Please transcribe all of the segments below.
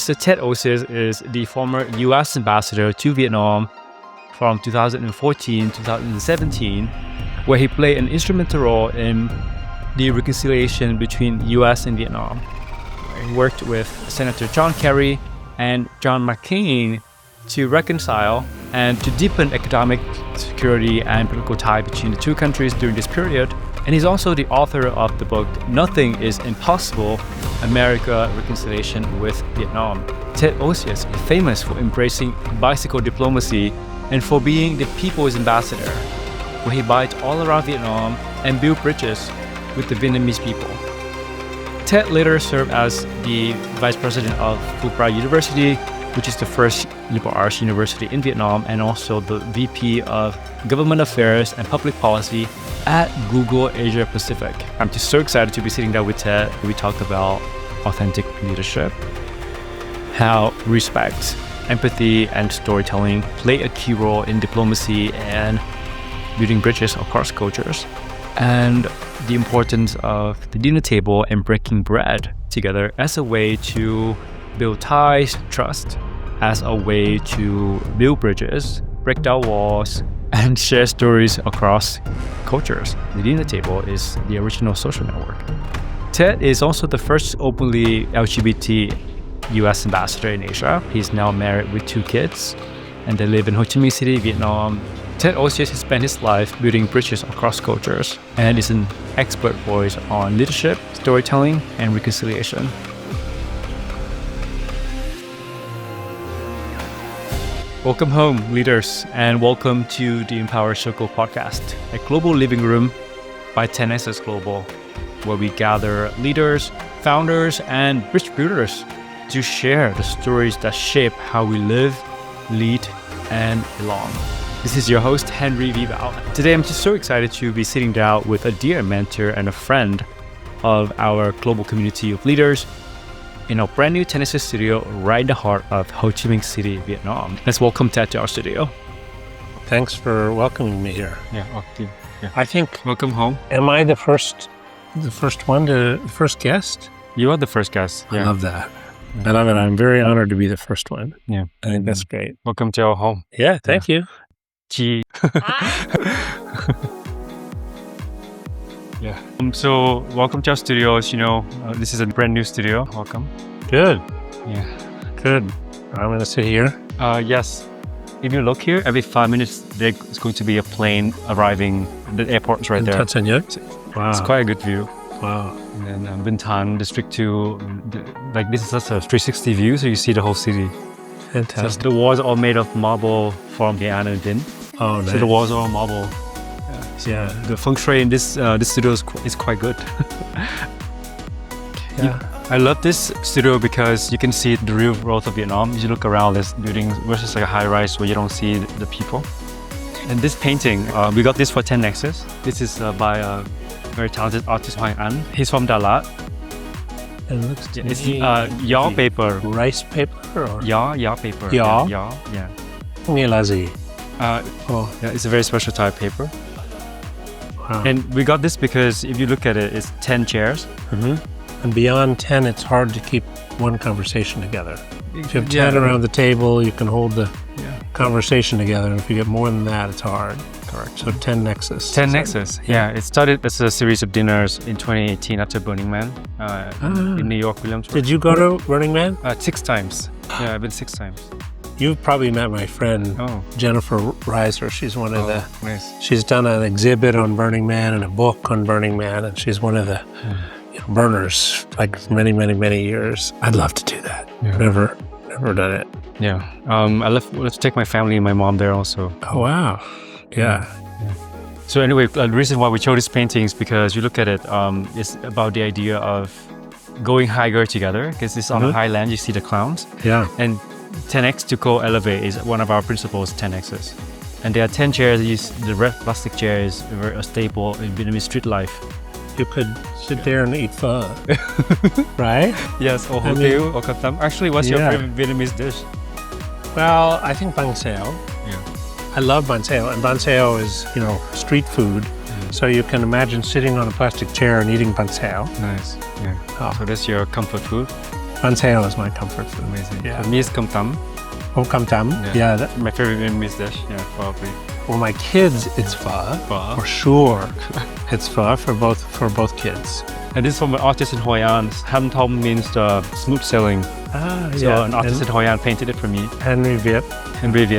So Ted Osius is the former U.S. ambassador to Vietnam from 2014 to 2017, where he played an instrumental role in the reconciliation between U.S. and Vietnam. He worked with Senator John Kerry and John McCain to reconcile and to deepen economic, security, and political tie between the two countries during this period. And he's also the author of the book, Nothing is Impossible, America Reconciliation with Vietnam. Ted Osius is famous for embracing bicycle diplomacy and for being the people's ambassador, where he biked all around Vietnam and built bridges with the Vietnamese people. Ted later served as the vice president of Fulbright University, which is the first liberal arts university in Vietnam, and also the VP of Government Affairs and Public Policy at Google Asia Pacific. I'm just so excited to be sitting down with Ted. We talk about authentic leadership, how respect, empathy, and storytelling play a key role in diplomacy and building bridges across cultures, and the importance of the dinner table and breaking bread together as a way to build ties, trust, as a way to build bridges, break down walls, and share stories across cultures. The dinner table is the original social network. Ted is also the first openly LGBT U.S. ambassador in Asia. He's now married with 2 kids, and they live in Ho Chi Minh City, Vietnam. Ted Osius has spent his life building bridges across cultures and is an expert voice on leadership, storytelling, and reconciliation. Welcome home, leaders, and welcome to the Empower Circle podcast, a global living room by Nexus Global, where we gather leaders, founders, and bridge builders to share the stories that shape how we live, lead, and belong. This is your host, Henry V. Bao. Today, I'm just so excited to be sitting down with a dear mentor and a friend of our global community of leaders in our brand new Nexus studio right in the heart of Ho Chi Minh City, Vietnam. Let's welcome Ted to our studio. Thanks for welcoming me here. Yeah, okay. Yeah. I think, Welcome home. am I the first guest? You are the first guest. I love that. I love it. I'm very honored to be the first one. Yeah. I think that's great. Welcome to our home. Yeah, thank you. Gee. Yeah. So welcome to our studios. This is a brand new studio. Welcome. Good. Yeah. Good. I'm going to sit here. Yes. If you look here, every 5 minutes there's going to be a plane arriving. The airport's right there. Tan Son Nhut? Wow. It's quite a good view. Wow. And then Vinh Thanh, District 2, this is just a 360 view, so you see the whole city. Fantastic. So the walls are all made of marble from the An and Vinh. Oh, nice. So the walls are all marble. Yeah. The feng shui in this studio is quite good. Yeah. I love this studio because you can see the real world of Vietnam. You look around this building versus like a high rise where you don't see the people. And this painting, we got this for 10 Nexus. This is by a very talented artist, Hoang An. He's from Đà Lạt. And it looks It's yaw paper. Rice paper? Or? Yaw paper. Yaw? Yeah. Nghĩa là gì? Yeah, it's a very special type of paper. Wow. And we got this because if you look at it, it's 10 chairs. Mm-hmm. And beyond 10, it's hard to keep one conversation together. If you have 10 around the table, you can hold the conversation together. And if you get more than that, it's hard. Correct. So 10 Nexus. 10 Nexus. Yeah. It started as a series of dinners in 2018 after Burning Man in New York, Williamsburg. Did you go to Burning Man? 6 times. Yeah, I've been 6 times. You've probably met my friend, Jennifer Reiser. She's one of the... Nice. She's done an exhibit on Burning Man and a book on Burning Man. And she's one of the burners, like many, many, many years. I'd love to do that. Yeah. Never done it. Yeah. I left to take my family and my mom there also. Oh, wow. Yeah. So anyway, the reason why we chose this painting is because you look at it, it's about the idea of going higher together, because it's on a high land, you see the clouds. Yeah. And 10x to co-elevate is one of our principles, 10x's. And there are 10 chairs. The red plastic chair is a staple in Vietnamese street life. You could sit there and eat pho, right? Yes, or hủ tiếu, or cơm tấm. Actually, what's your favorite Vietnamese dish? Well, I think bánh xèo. Yeah. I love bánh xèo, and bánh xèo is, street food. So you can imagine sitting on a plastic chair and eating bánh xèo. Nice. Yeah. Oh. So that's your comfort food. Bánh xèo is my comfort food. Amazing. Yeah. For me, it's cơm tấm. Oh, cơm tấm. Yeah. My favorite Vietnamese dish. Yeah, probably. For my kids, it's pho. For sure. It's pho for both kids. And this is from an artist in Hoi An. Han Thong means smooth sailing. So an artist in Hoi An painted it for me. Henry Viet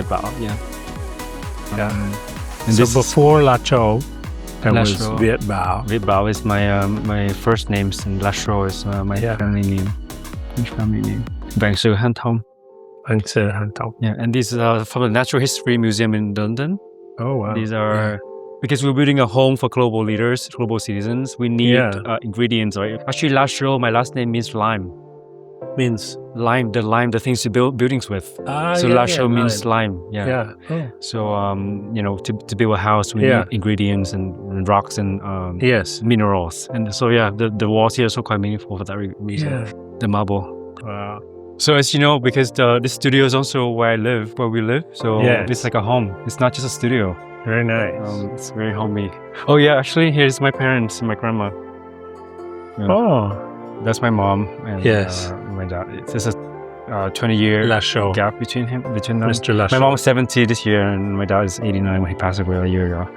Bao. Yeah. And so before Lachaux, there was Lachaux. Viet Bao. Viet Bao is my first name, and Lachaux is my family name. French family name. Bang Sư Han Thong. Bánh xèo Han Thong. Yeah, and these are from the Natural History Museum in London. Oh, wow. These are because we're building a home for global leaders, global citizens. We need ingredients, right? Actually, Lachaux, my last name means lime. Means Lime, the things to build buildings with. So Lachaux means lime. Yeah. Oh. So to build a house, we need ingredients and rocks and minerals. And so the walls here are so quite meaningful for that reason. Yeah. The marble. Wow. So as you know, because this studio is also where we live. So it's like a home. It's not just a studio. Very nice. It's very homey. Oh yeah, actually, here's my parents and my grandma. Yeah. Oh. That's my mom and my dad. There's a 20-year Lachaux gap between them. Mr. Lachaux. My mom was 70 this year, and my dad is 89 when he passed away a year ago.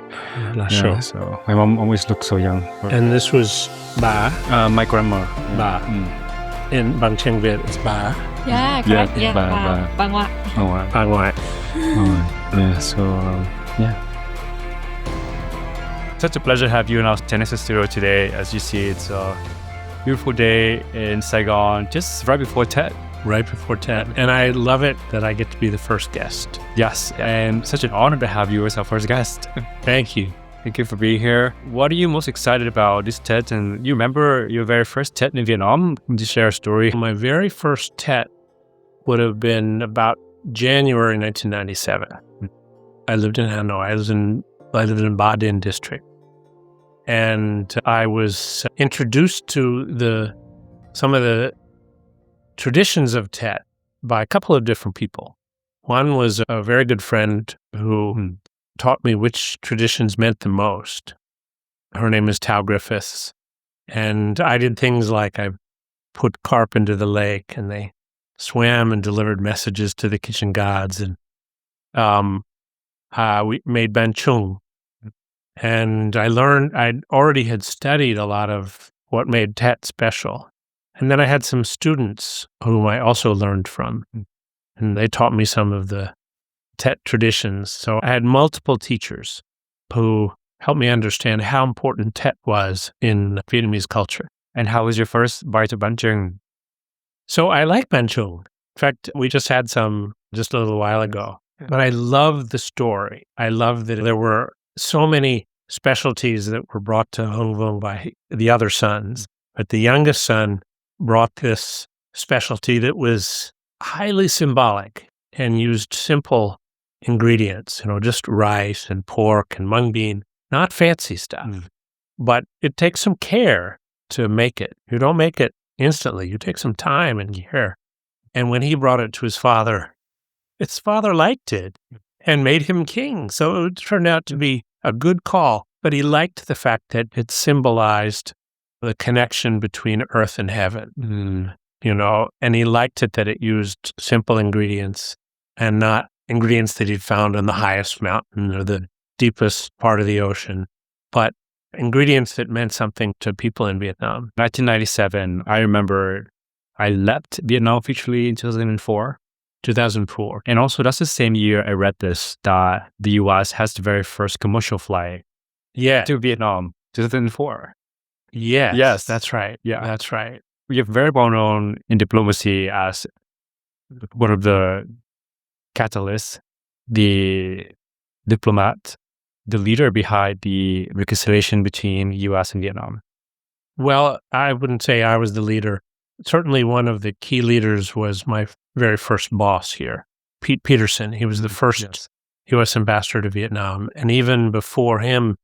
Lachaux. Yeah, so my mom always looked so young. And this was Ba. My grandma. Ba. In Bang Cheng Viet, it's Ba. Yeah, correct. Bà ngoại. Ba ngoại. Yeah, so such a pleasure to have you in our Nexus studio today. As you see, it's a beautiful day in Saigon, just right before TED. Right before TED. And I love it that I get to be the first guest. Yes, and such an honor to have you as our first guest. Thank you. Thank you for being here. What are you most excited about this TED? And you remember your very first TED in Vietnam? Would you share a story? My very first TED would have been about January 1997. I lived in Hanoi. I lived in Ba Dinh district. And I was introduced to some of the traditions of TED by a couple of different people. One was a very good friend who taught me which traditions meant the most. Her name is Tao Griffiths. And I did things like I put carp into the lake, and they swam and delivered messages to the kitchen gods. And we made ban chung. And I already had studied a lot of what made TET special. And then I had some students whom I also learned from, and they taught me some of the TET traditions. So I had multiple teachers who helped me understand how important TET was in Vietnamese culture. And how was your first bite of ban chung? So I like ban chung. In fact, we just had some just a little while ago. But I love the story. I love that there were so many specialties that were brought to Hung Vuong by the other sons. But the youngest son brought this specialty that was highly symbolic and used simple ingredients, just rice and pork and mung bean, not fancy stuff. But it takes some care to make it. You don't make it instantly. You take some time and care. And when he brought it to his father liked it and made him king. So it turned out to be a good call. But he liked the fact that it symbolized the connection between earth and heaven, and he liked it that it used simple ingredients and not ingredients that he'd found on the highest mountain or the deepest part of the ocean, but ingredients that meant something to people in Vietnam. 1997, I remember I left Vietnam officially in 2004. 2004. And also that's the same year I read this, that the U.S. has the very first commercial flight to Vietnam, 2004. Yes, that's right. Yeah, that's right. We are very well known in diplomacy as one of the catalysts, the diplomat, the leader behind the reconciliation between U.S. and Vietnam. Well, I wouldn't say I was the leader. Certainly one of the key leaders was my very first boss here, Pete Peterson. He was the first U.S. ambassador to Vietnam. And even before him,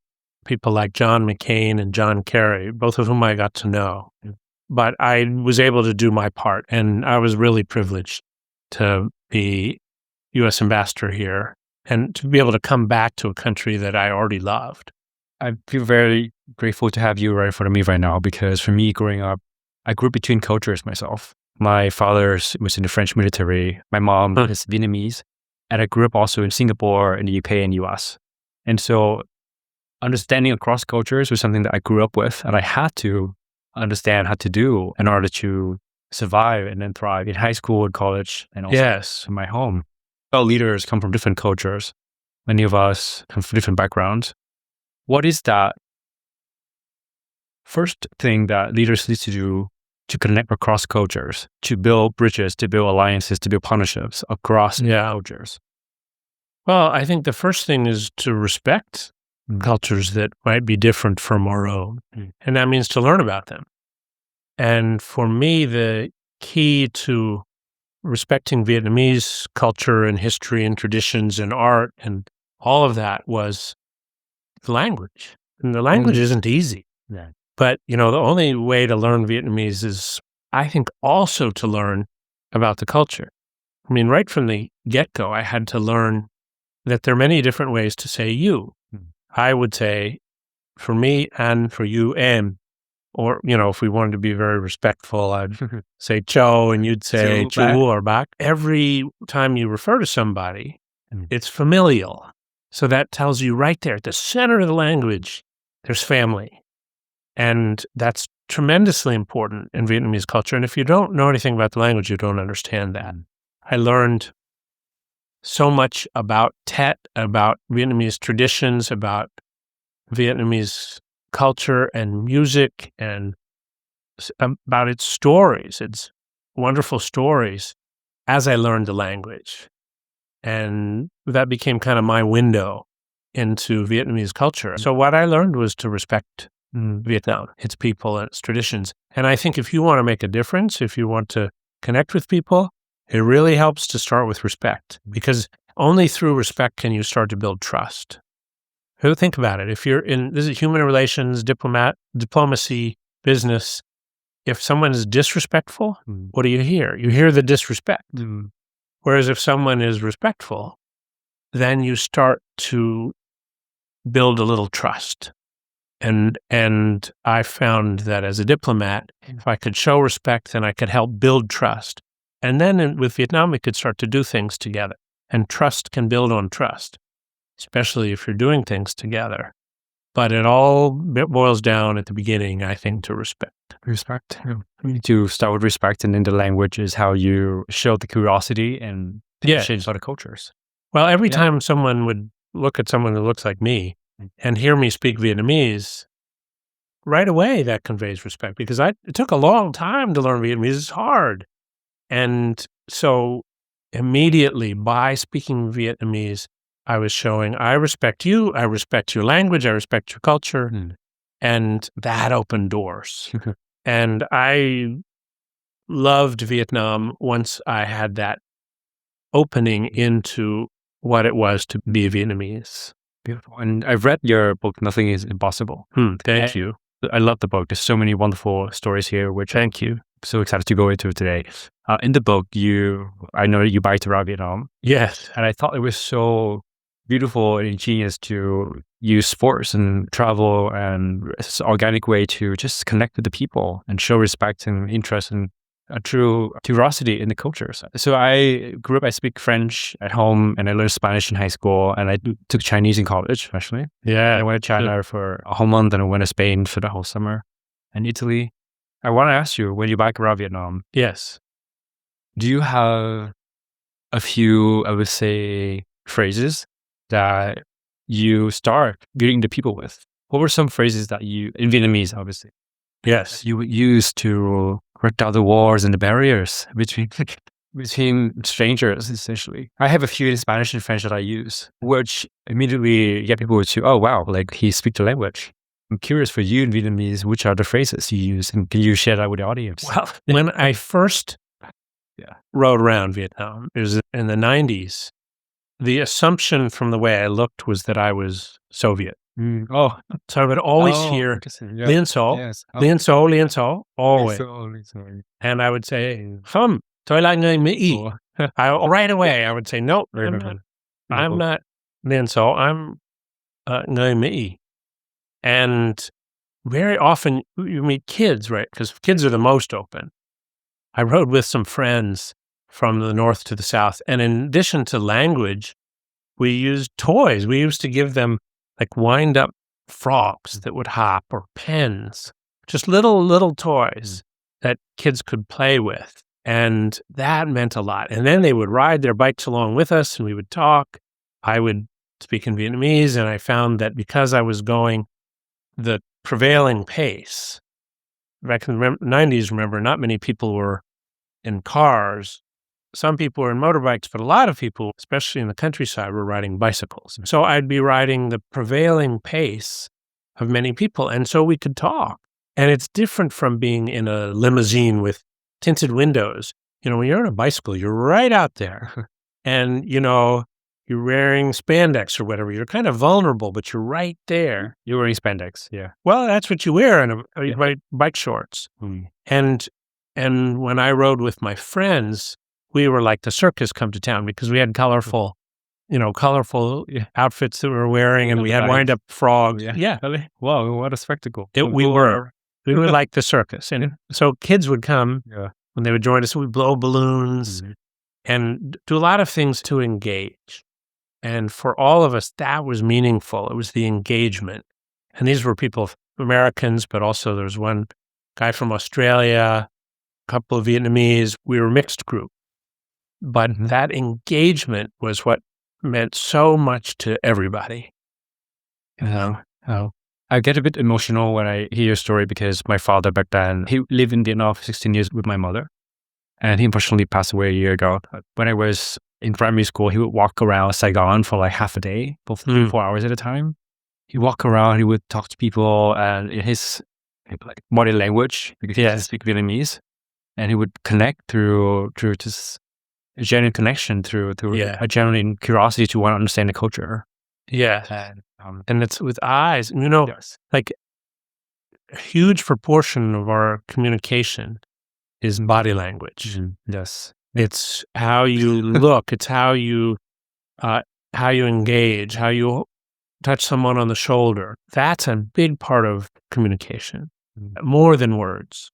people like John McCain and John Kerry, both of whom I got to know. But I was able to do my part, and I was really privileged to be U.S. ambassador here and to be able to come back to a country that I already loved. I feel very grateful to have you right in front of me right now, because for me growing up, I grew up between cultures myself. My father was in the French military. My mom is Vietnamese. And I grew up also in Singapore, in the UK, and US. And so understanding across cultures was something that I grew up with, and I had to understand how to do in order to survive and then thrive in high school and college and also in my home. Our leaders come from different cultures. Many of us come from different backgrounds. What is that first thing that leaders need to do to connect across cultures, to build bridges, to build alliances, to build partnerships across cultures? Well, I think the first thing is to respect cultures that might be different from our own. And that means to learn about them. And for me, the key to respecting Vietnamese culture and history and traditions and art and all of that was the language. And the language isn't easy. Yeah. But, the only way to learn Vietnamese is, I think, also to learn about the culture. I mean, right from the get-go, I had to learn that there are many different ways to say you. I would say, for me and for you, and, or, if we wanted to be very respectful, I'd say Cho and you'd say Chu or Bak. Every time you refer to somebody, it's familial. So that tells you right there at the center of the language, there's family. And that's tremendously important in Vietnamese culture. And if you don't know anything about the language, you don't understand that. I learned so much about Tet, about Vietnamese traditions, about Vietnamese culture and music, and about its stories, its wonderful stories, as I learned the language. And that became kind of my window into Vietnamese culture. So what I learned was to respect Vietnam, its people, and its traditions. And I think if you want to make a difference, if you want to connect with people, it really helps to start with respect, because only through respect can you start to build trust. Think about it. If you're this is human relations, diplomacy, business. If someone is disrespectful, what do you hear? You hear the disrespect. Whereas if someone is respectful, then you start to build a little trust. And I found that as a diplomat, if I could show respect, then I could help build trust. And then with Vietnam, we could start to do things together. And trust can build on trust, especially if you're doing things together. But it all boils down at the beginning, I think, to respect. Respect. We need to start with respect, and then the language is how you show the curiosity and change other cultures. Well, every time someone would look at someone who looks like me and hear me speak Vietnamese, right away that conveys respect, because it took a long time to learn Vietnamese. It's hard. And so immediately by speaking Vietnamese, I was showing, I respect you, I respect your language, I respect your culture. And that opened doors. And I loved Vietnam once I had that opening into what it was to be Vietnamese. Beautiful. And I've read your book, Nothing is Impossible. Thank you. I love the book. There's so many wonderful stories here, which thank you. I'm so excited to go into today. In the book, I know you biked around Vietnam. Yes. And I thought it was so beautiful and ingenious to use sports and travel and it's an organic way to just connect with the people and show respect and interest and a true curiosity in the cultures. So I grew up, I speak French at home and I learned Spanish in high school and I took Chinese in college, actually. Yeah. I went to China for a whole month and I went to Spain for the whole summer and Italy. I want to ask you, when you bike around Vietnam, yes, do you have a few, I would say, phrases that you start greeting the people with? What were some phrases that you, in Vietnamese, obviously, yes, you would use to break down the walls and the barriers between strangers, essentially? I have a few in Spanish and French that I use, which immediately get people to, oh, wow, like he speaks the language. I'm curious for you in Vietnamese, which are the phrases you use, and can you share that with the audience? Well, when I first rode around Vietnam, it was in the 90s, the assumption from the way I looked was that I was Soviet. So I would always hear Liên Xô, Liên Xô, Liên Xô, always. And I would say, tôi là người Mỹ. Right away, I would say, no, I'm not Liên Xô, I'm người Mỹ. And very often you meet kids, right? Because kids are the most open. I rode with some friends from the north to the south. And in addition to language, we used toys. We used to give them like wind-up frogs that would hop, or pens, just little toys that kids could play with. And that meant a lot. And then they would ride their bikes along with us and we would talk. I would speak in Vietnamese, and I found that because I was going the prevailing pace, back in the 90s, remember, not many people were in cars. Some people were in motorbikes, but a lot of people, especially in the countryside, were riding bicycles. So I'd be riding the prevailing pace of many people, and so we could talk. And it's different from being in a limousine with tinted windows. When you're on a bicycle, you're right out there. And, you're wearing spandex or whatever. You're kind of vulnerable, but you're right there. You're wearing spandex, yeah. Well, that's what you wear in bike shorts. And when I rode with my friends, we were like the circus come to town, because we had colorful outfits that we were wearing, and we had wind-up frogs. Yeah. Really? Wow, what a spectacle. We were like the circus. And so kids would come when they would join us. We'd blow balloons and do a lot of things to engage. And for all of us, that was meaningful. It was the engagement. And these were people, Americans, but also there was one guy from Australia, a couple of Vietnamese. We were a mixed group. But that engagement was what meant so much to everybody. I get a bit emotional when I hear your story, because my father back then, he lived in Vietnam for 16 years with my mother. And he unfortunately passed away a year ago. When I was in primary school, he would walk around Saigon for like half a day, for 4 hours at a time. He'd walk around, he would talk to people, and in his body language, because he doesn't speak Vietnamese, and he would connect through just a genuine connection, through a genuine curiosity to want to understand the culture. Yeah. And it's with eyes. Like a huge proportion of our communication is body language. Yes. It's how you look. It's how you engage, how you touch someone on the shoulder. That's a big part of communication, more than words.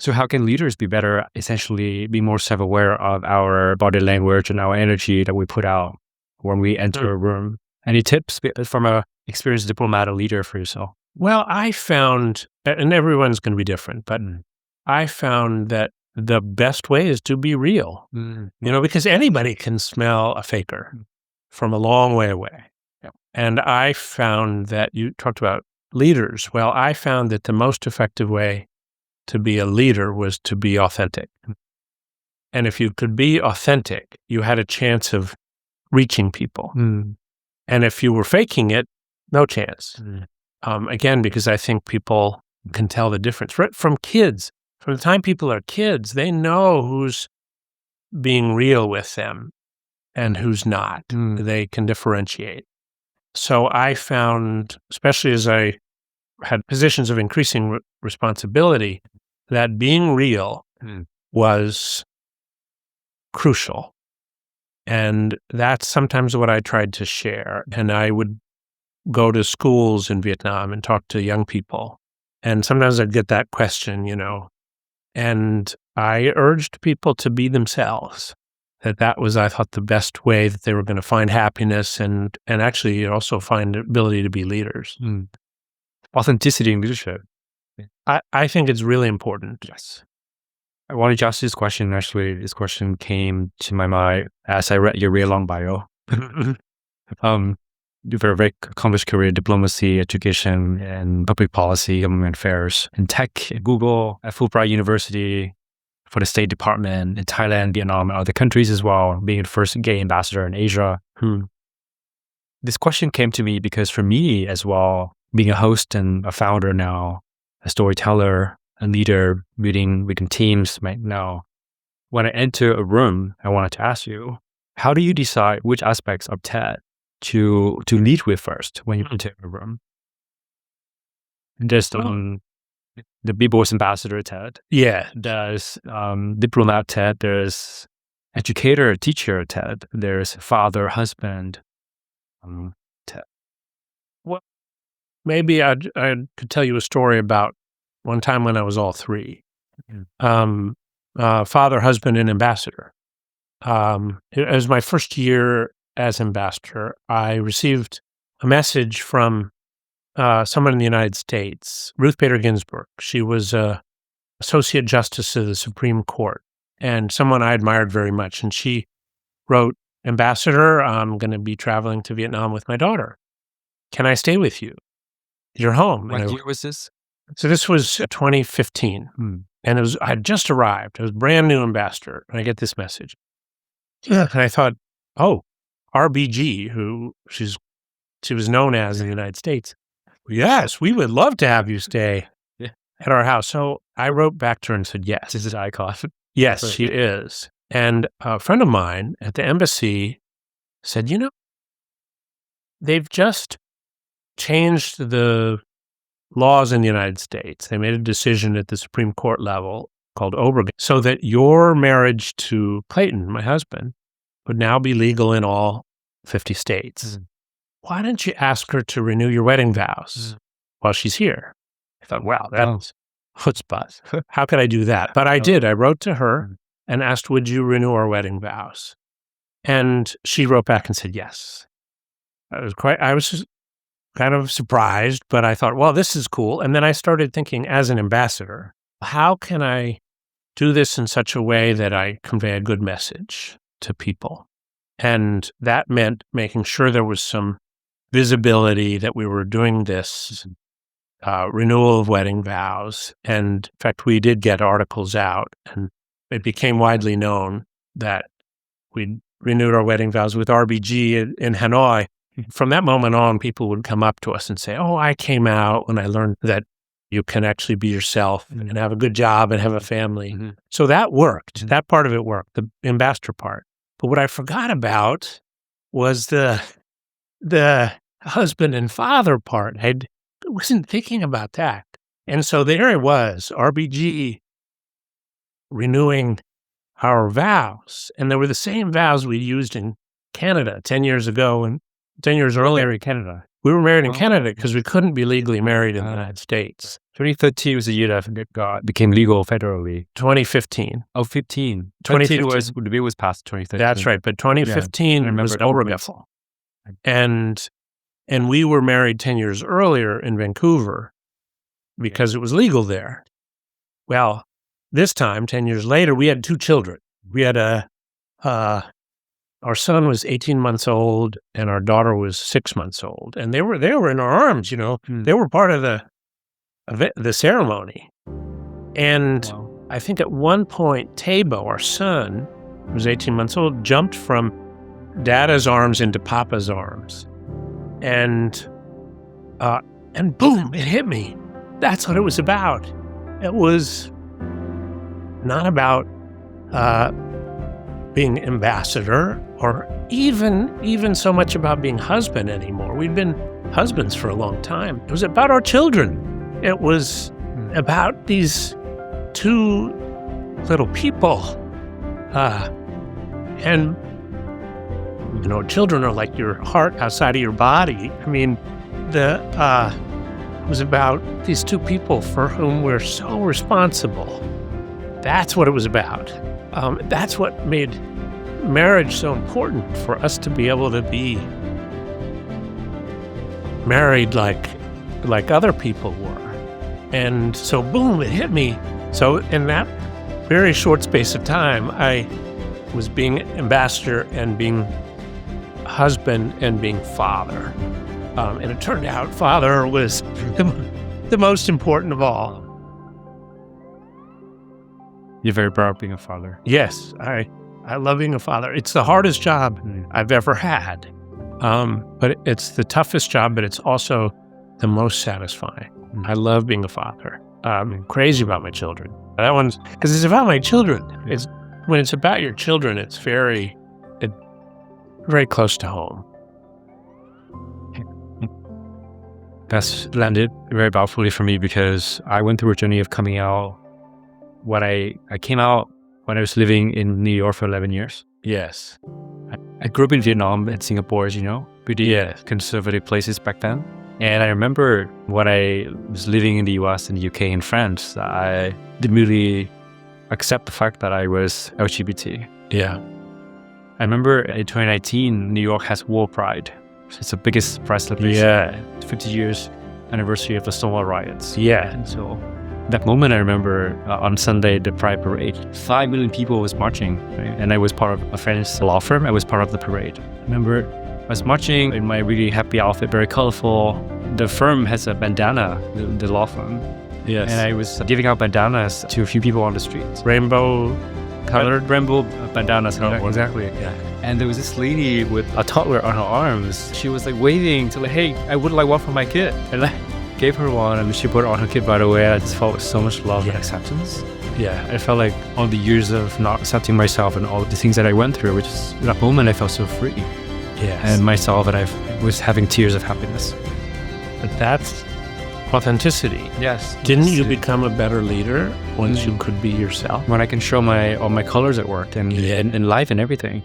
So how can leaders be better, essentially be more self-aware of our body language and our energy that we put out when we enter a room? Any tips from a experienced diplomat or leader for yourself? Well, I found, and everyone's going to be different, but I found that the best way is to be real, because anybody can smell a faker from a long way away. Yep. And I found that you talked about leaders. Well, I found that the most effective way to be a leader was to be authentic. And if you could be authentic, you had a chance of reaching people. And if you were faking it, no chance. Again, because I think people can tell the difference. Right from kids, from the time people are kids, they know who's being real with them and who's not. They can differentiate. So I found, especially as I had positions of increasing responsibility, that being real was crucial. And that's sometimes what I tried to share. And I would go to schools in Vietnam and talk to young people. And sometimes I'd get that question, and I urged people to be themselves. That was, I thought, the best way that they were going to find happiness and actually also find the ability to be leaders. Authenticity in leadership. I think it's really important. Yes. I wanted to ask this question. Actually, this question came to my mind as I read your really long bio. You have a very accomplished career in diplomacy, education, and public policy, government affairs, in tech, at Google, at Fulbright University, for the State Department in Thailand, Vietnam, and other countries as well, being the first gay ambassador in Asia. This question came to me because for me as well, being a host and a founder now, a storyteller, a leader, leading teams right now, when I enter a room, I wanted to ask you, how do you decide which aspects of TED to lead with first when you enter a room? There's the Big Boss Ambassador TED. Yeah. There's diplomat TED. There's educator, teacher TED. There's father, husband TED. Well, maybe I could tell you a story about one time when I was all three. father, husband, and ambassador. It was my first year as ambassador. I received a message from someone in the United States, Ruth Bader Ginsburg. She was Associate Justice of the Supreme Court and someone I admired very much. And she wrote, "Ambassador, I'm going to be traveling to Vietnam with my daughter. Can I stay with you? You're home." What year was this? So this was 2015. And I had just arrived. I was brand new ambassador. And I get this message. And I thought, oh, RBG, who she was known as in the United States. Yes, we would love to have you stay at our house. So I wrote back to her and said, yes. This is icon. Yes, she is. And a friend of mine at the embassy said, they've just changed the laws in the United States. They made a decision at the Supreme Court level called Obregon, so that your marriage to Clayton, my husband, would now be legal in all 50 states. Why don't you ask her to renew your wedding vows while she's here? I thought, wow, that's chutzpah. How could I do that? But I did. I wrote to her and asked, would you renew our wedding vows? And she wrote back and said, yes. I was just kind of surprised, but I thought, well, this is cool. And then I started thinking, as an ambassador, how can I do this in such a way that I convey a good message to people? And that meant making sure there was some visibility that we were doing this renewal of wedding vows. And in fact, we did get articles out, and it became widely known that we renewed our wedding vows with RBG in Hanoi. From that moment on, people would come up to us and say, oh, I came out when I learned that you can actually be yourself and have a good job and have a family. So that worked. That part of it worked, the ambassador part. But what I forgot about was the husband and father part. I wasn't thinking about that. And so there it was, RBG renewing our vows. And they were the same vows we used in Canada 10 years ago and 10 years earlier in Canada. We were married in Canada because we couldn't be legally married in the United States. 2013 was the year that became legal federally. 2015. Oh, 15. 2015 was, the bill was passed 2013. That's right. But 2015 was Obregon. And we were married 10 years earlier in Vancouver because it was legal there. Well, this time, 10 years later, we had 2 children. We had our son was 18 months old and our daughter was 6 months old. And they were in our arms, They were part of the ceremony. And I think at one point, Tabo, our son, who was 18 months old, jumped from Dada's arms into Papa's arms. And boom, it hit me. That's what it was about. It was not about being ambassador or even so much about being husband anymore. We'd been husbands for a long time. It was about our children. It was about these 2 little people. And children are like your heart outside of your body. I mean, it was about these 2 people for whom we're so responsible. That's what it was about. That's what made marriage so important, for us to be able to be married like other people were. And so, boom, it hit me. So in that very short space of time, I was being ambassador and being husband and being father. And it turned out father was the most important of all. You're very proud of being a father. Yes, I love being a father. It's the hardest job I've ever had. But it's the toughest job, but it's also the most satisfying. I love being a father. I'm crazy about my children. That one's, because it's about my children. When it's about your children, it's very close to home. That's landed very powerfully for me because I went through a journey of coming out. I came out when I was living in New York for 11 years. Yes. I grew up in Vietnam and Singapore, pretty conservative places back then. And I remember when I was living in the US and the UK and France, I didn't really accept the fact that I was LGBT. Yeah. I remember in 2019, New York has War Pride. It's the biggest pride celebration. Yeah. 50 years anniversary of the Stonewall riots. Yeah. And so that moment, I remember on Sunday, the Pride Parade, 5 million people was marching, right? And I was part of a friend's law firm. I was part of the parade. I remember I was marching in my really happy outfit, very colorful. The firm has a bandana, the law firm. Yes. And I was giving out bandanas to a few people on the streets. Rainbow colored? Rainbow bandanas. Exactly. Yeah. And there was this lady with a toddler on her arms. She was like waving to like, hey, I would like one for my kid. And I gave her one and she put it on her kid right away. I just felt so much love and acceptance. Yeah. I felt like all the years of not accepting myself and all the things that I went through, which is that moment I felt so free. Yes. And myself, and I was having tears of happiness. But that's authenticity. Yes. Didn't you become a better leader once you could be yourself? When I can show all my colors at work and in life and everything.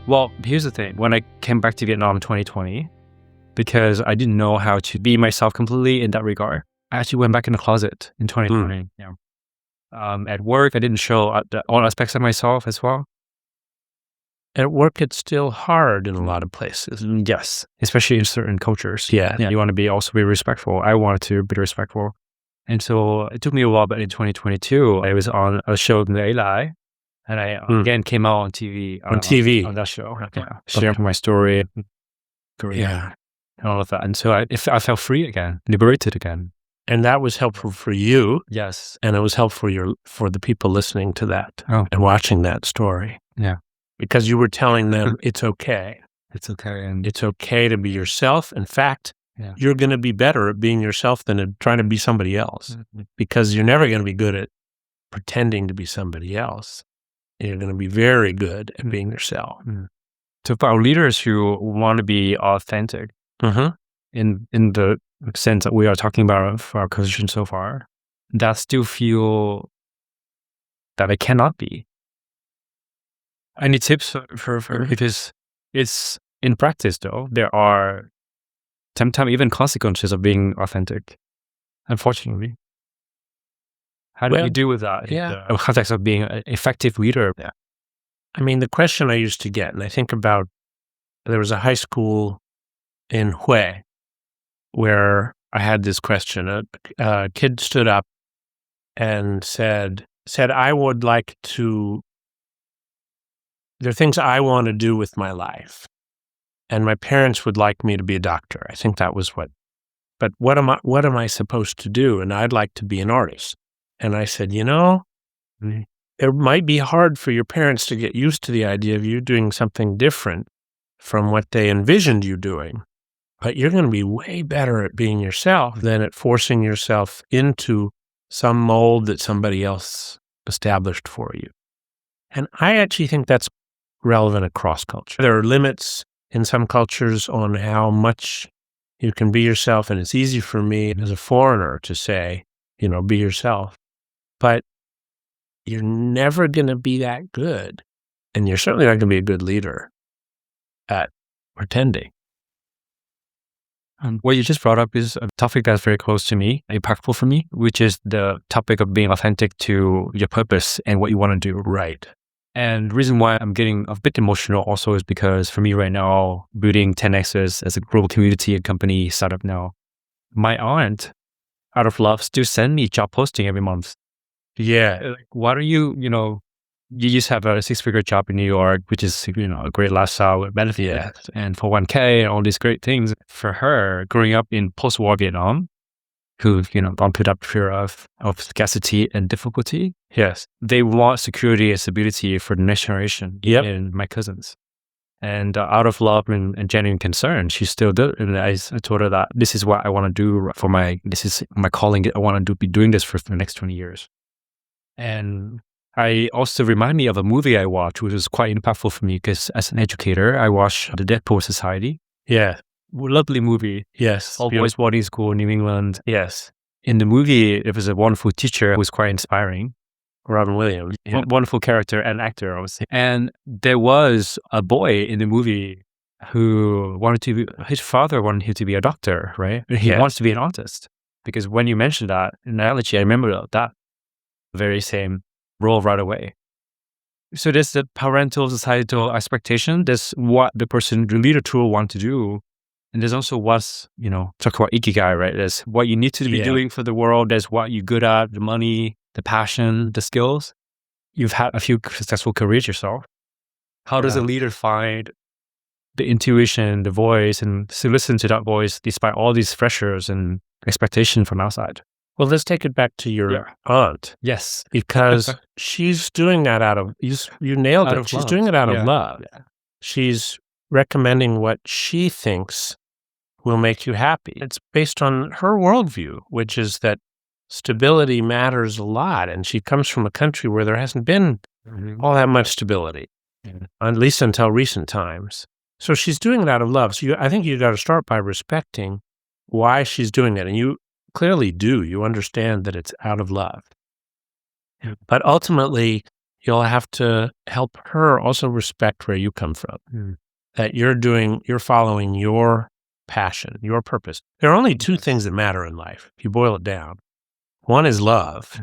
Well, here's the thing. When I came back to Vietnam in 2020, because I didn't know how to be myself completely in that regard, I actually went back in the closet in 2020. Yeah. At work, I didn't show all aspects of myself as well. At work, it's still hard in a lot of places. Yes, especially in certain cultures. Yeah. You want to be respectful. I wanted to be respectful. And so it took me a while, but in 2022, I was on a show in Lai, and I again came out on TV. On that show. Yeah. Sharing my story, Korea, and all of that. And so I felt free again, liberated again. And that was helpful for you. Yes. And it was helpful for the people listening to that and watching that story. Yeah. Because you were telling them it's okay. It's okay. And it's okay to be yourself. In fact, you're going to be better at being yourself than at trying to be somebody else. Because you're never going to be good at pretending to be somebody else. You're going to be very good at being yourself. So for our leaders who want to be authentic, in the sense that we are talking about for our conversation so far, that still feel that I cannot be. Any tips for because it's in practice though, there are sometimes even consequences of being authentic, unfortunately. How do you deal with that in the context of being an effective leader? Yeah. I mean, the question I used to get, and I think about, there was a high school in Hue where I had this question. A kid stood up and said, I would like to, there are things I want to do with my life. And my parents would like me to be a doctor. I think that was but what am I supposed to do? And I'd like to be an artist. And I said, it might be hard for your parents to get used to the idea of you doing something different from what they envisioned you doing. But you're going to be way better at being yourself than at forcing yourself into some mold that somebody else established for you. And I actually think that's relevant across culture. There are limits in some cultures on how much you can be yourself. And it's easy for me as a foreigner to say, be yourself. But you're never going to be that good. And you're certainly not going to be a good leader at pretending. What you just brought up is a topic that's very close to me, impactful for me, which is the topic of being authentic to your purpose and what you want to do. Right. And the reason why I'm getting a bit emotional also is because for me right now, building 10X's as a global community and company startup now, my aunt, out of love, still send me job posting every month. Yeah. Like, why do you just have a 6-figure job in New York, which is, a great lifestyle with benefits and 401k and all these great things. For her, growing up in post-war Vietnam, who, gone through that period of scarcity and difficulty. Yes. They want security and stability for the next generation. Yep. And my cousins. And out of love and genuine concern, she still did. And I told her that this is what I want to do this is my calling. I want to be doing this for the next 20 years. And I also remind me of a movie I watched, which was quite impactful for me because as an educator, I watched The Dead Poets Society. Yeah. Lovely movie. Yes. All boys boarding school in New England. Yes. In the movie, it was a wonderful teacher who was quite inspiring. Robin Williams. Yeah. Wonderful character and actor, I would say. And there was a boy in the movie who his father wanted him to be a doctor, right? He wants to be an artist. Because when you mentioned that analogy, I remember that very same role right away. So there's the parental societal expectation. There's what the person, the leader truly want to do. And there's also what's, talk about ikigai, right? There's what you need to be doing for the world. There's what you're good at, the money, the passion, the skills. You've had a few successful careers yourself. How does a leader find the intuition, the voice, and to listen to that voice despite all these pressures and expectations from outside? Well, let's take it back to your aunt. Yes. Because she's doing that out of, you nailed it. She's doing it out of love. Yeah. She's recommending what she thinks will make you happy. It's based on her worldview, which is that stability matters a lot. And she comes from a country where there hasn't been all that much stability, at least until recent times. So she's doing it out of love. So I think you got to start by respecting why she's doing it. And you clearly do. You understand that it's out of love. But ultimately, you'll have to help her also respect where you come from, that you're following your passion, your purpose. There are only two things that matter in life, if you boil it down. One is love,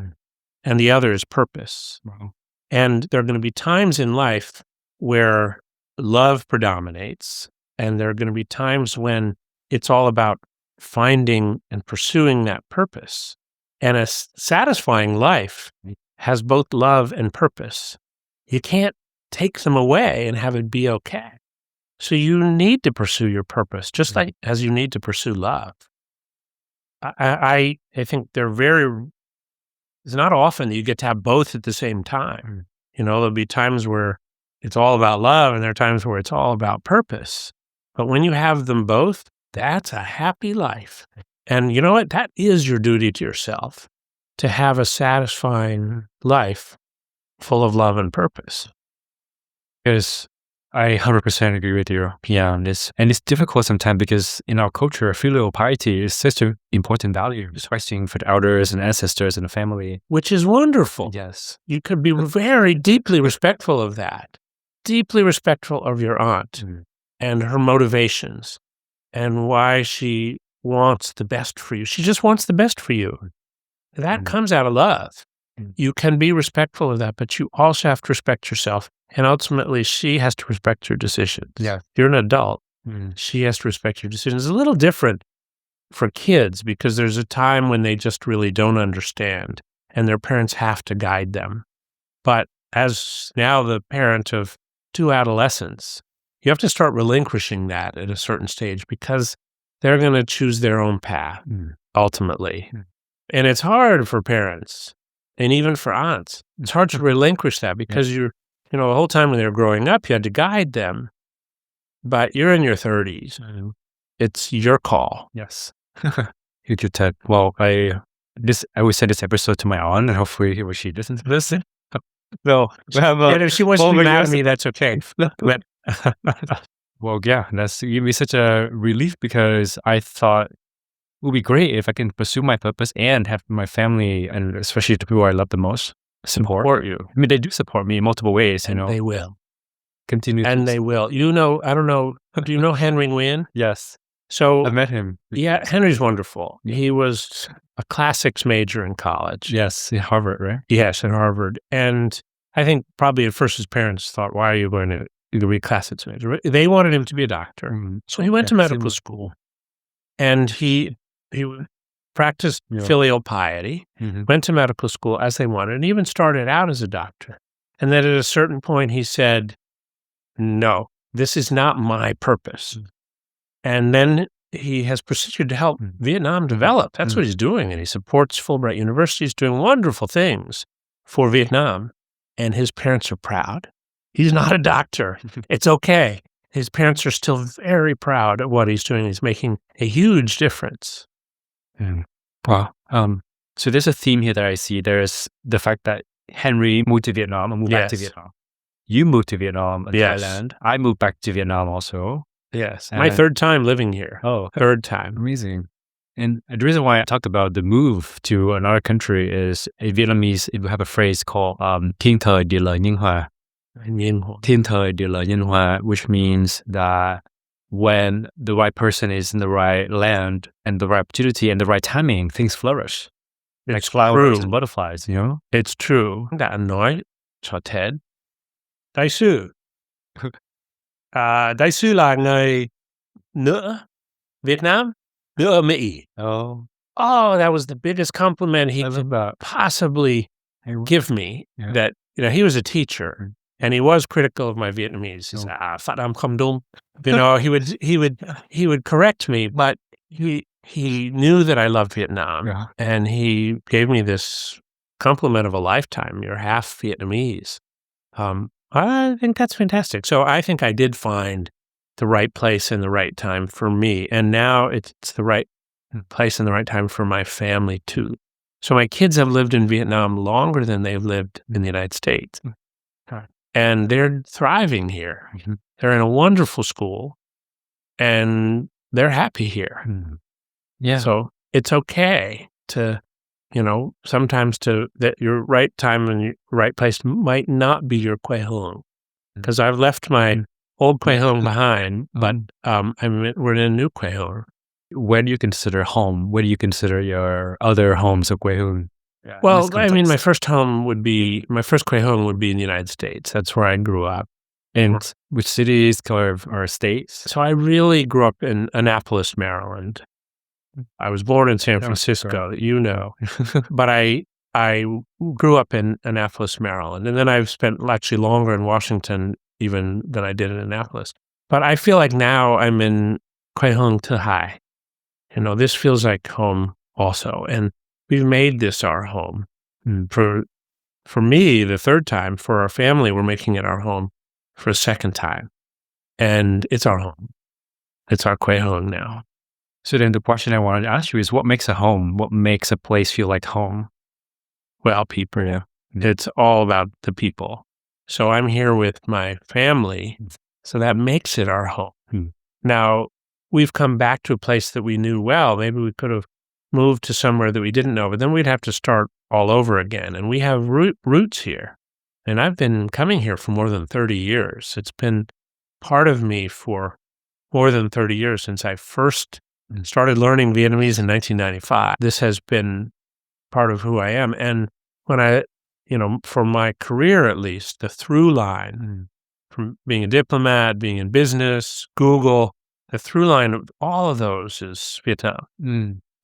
and the other is purpose. Wow. And there are going to be times in life where love predominates, and there are going to be times when it's all about finding and pursuing that purpose. And a satisfying life has both love and purpose. You can't take them away and have it be okay. So you need to pursue your purpose, just like as you need to pursue love. I think it's not often that you get to have both at the same time. There'll be times where it's all about love, and there are times where it's all about purpose. But when you have them both, that's a happy life. And you know what? That is your duty to yourself, to have a satisfying life full of love and purpose. Because I 100% agree with you. Yeah, and it's difficult sometimes because in our culture, filial piety is such an important value, respecting for the elders and ancestors and the family. Which is wonderful. Yes. You could be very deeply respectful of that, deeply respectful of your aunt and her motivations and why she wants the best for you. She just wants the best for you. That comes out of love. You can be respectful of that, but you also have to respect yourself. And ultimately, she has to respect your decisions. Yeah. You're an adult. She has to respect your decisions. It's a little different for kids because there's a time when they just really don't understand and their parents have to guide them. But as now the parent of two adolescents, you have to start relinquishing that at a certain stage because they're going to choose their own path, ultimately. And it's hard for parents and even for aunts. It's hard to relinquish that because the whole time when they were growing up, you had to guide them. But you're in your 30s. It's your call. Yes. You too, Ted. Well, I will send this episode to my aunt, and hopefully she listens to this. No, and if she wants to be mad at me, that's okay. Well, yeah, that's give me such a relief because I thought it would be great if I can pursue my purpose and have my family, and especially the people I love the most, support you. I mean, they do support me in multiple ways. They will continue, and they will. I don't know. Do you know Henry Nguyen? Yes. So I met him. Yeah, Henry's wonderful. He was a classics major in college. Yes, in Harvard, right? Yes, in Harvard. And I think probably at first his parents thought, why are you going to be a classics major? They wanted him to be a doctor. So he went to medical school. And he practiced filial piety, went to medical school as they wanted, and even started out as a doctor. And then at a certain point he said, no, this is not my purpose. And then he has proceeded to help Vietnam develop. That's what he's doing. And he supports Fulbright University. He's doing wonderful things for Vietnam. And his parents are proud. He's not a doctor. It's okay. His parents are still very proud of what he's doing. He's making a huge difference. Wow. So there's a theme here that I see. There's the fact that Henry moved to Vietnam and moved back to Vietnam. You moved to Vietnam and Thailand. I moved back to Vietnam also. Yes. My third time living here. Oh. Third time. Amazing. And the reason why I talk about the move to another country is in Vietnamese, we have a phrase called Thiên thời địa lợi nhân hòa. Thiên thời địa lợi nhân hòa, which means that when the right person is in the right land and the right opportunity and the right timing, things flourish. like flowers and butterflies, you know? It's true. Đã nói cho Ted. Đại sứ. Đại sứ là người nữa Việt Nam, nữa Mỹ. Oh, that was the biggest compliment he could possibly give me. Yeah. That, he was a teacher and he was critical of my Vietnamese. He said, phát âm không đúng. He would correct me, but he knew that I loved Vietnam, and he gave me this compliment of a lifetime. You're half Vietnamese. I think that's fantastic. So I think I did find the right place and the right time for me. And now it's the right place and the right time for my family too. So my kids have lived in Vietnam longer than they've lived in the United States. And they're thriving here. Mm-hmm. They're in a wonderful school and they're happy here. Mm-hmm. Yeah. So it's okay to, sometimes that your right time and your right place might not be your quê hương. Because I've left my old quê hương behind, but we're in a new quê hương. Where do you consider home? Where do you consider your other homes of quê hương? Yeah, well, I mean, my first quê hương would be in the United States. That's where I grew up. And which cities or states? So I really grew up in Annapolis, Maryland. I was born in San Francisco, but I grew up in Annapolis, Maryland. And then I've spent actually longer in Washington even than I did in Annapolis. But I feel like now I'm in quê hương Thứ Hai. This feels like home also. And we've made this our home. For me, the third time. For our family, we're making it our home for a second time. And it's our home. It's our quê hương now. So then the question I wanted to ask you is, what makes a home? What makes a place feel like home? Well, people. Yeah. It's all about the people. So I'm here with my family, so that makes it our home. Now, we've come back to a place that we knew well. Maybe we could have moved to somewhere that we didn't know, but then we'd have to start all over again. And we have roots here. And I've been coming here for more than 30 years. It's been part of me for more than 30 years since I first started learning Vietnamese in 1995. This has been part of who I am. And when I, for my career at least, the through line from being a diplomat, being in business, Google, the through line of all of those is Vietnam.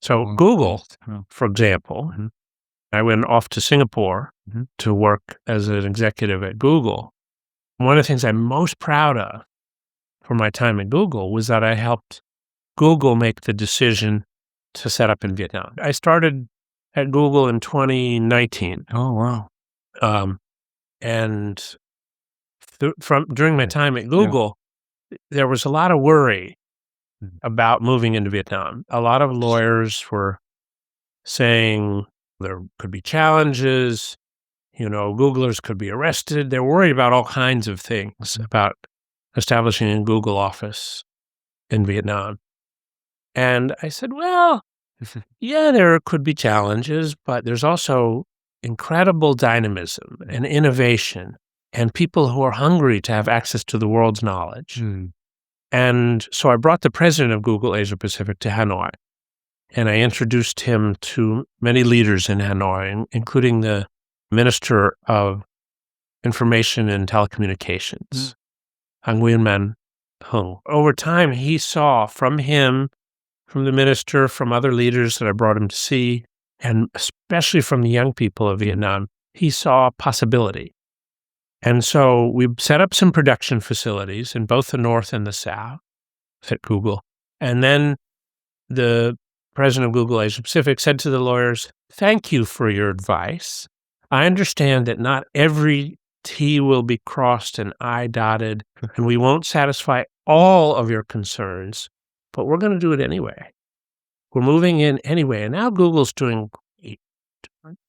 So Google, for example, I went off to Singapore to work as an executive at Google. One of the things I'm most proud of for my time at Google was that I helped Google make the decision to set up in Vietnam. I started at Google in 2019. Oh, wow. And during my time at Google, there was a lot of worry about moving into Vietnam. A lot of lawyers were saying there could be challenges, Googlers could be arrested. They're worried about all kinds of things about establishing a Google office in Vietnam. And I said, well, yeah, there could be challenges, but there's also incredible dynamism and innovation and people who are hungry to have access to the world's knowledge. And so I brought the president of Google Asia Pacific to Hanoi, and I introduced him to many leaders in Hanoi, including the Minister of Information and Telecommunications, Nguyen Man Hung. Over time, he saw from him, from the minister, from other leaders that I brought him to see, and especially from the young people of Vietnam, he saw possibility. And so we set up some production facilities in both the North and the South at Google. And then the president of Google Asia Pacific said to the lawyers, thank you for your advice. I understand that not every T will be crossed and I dotted, and we won't satisfy all of your concerns, but we're going to do it anyway. We're moving in anyway. And now Google's doing great.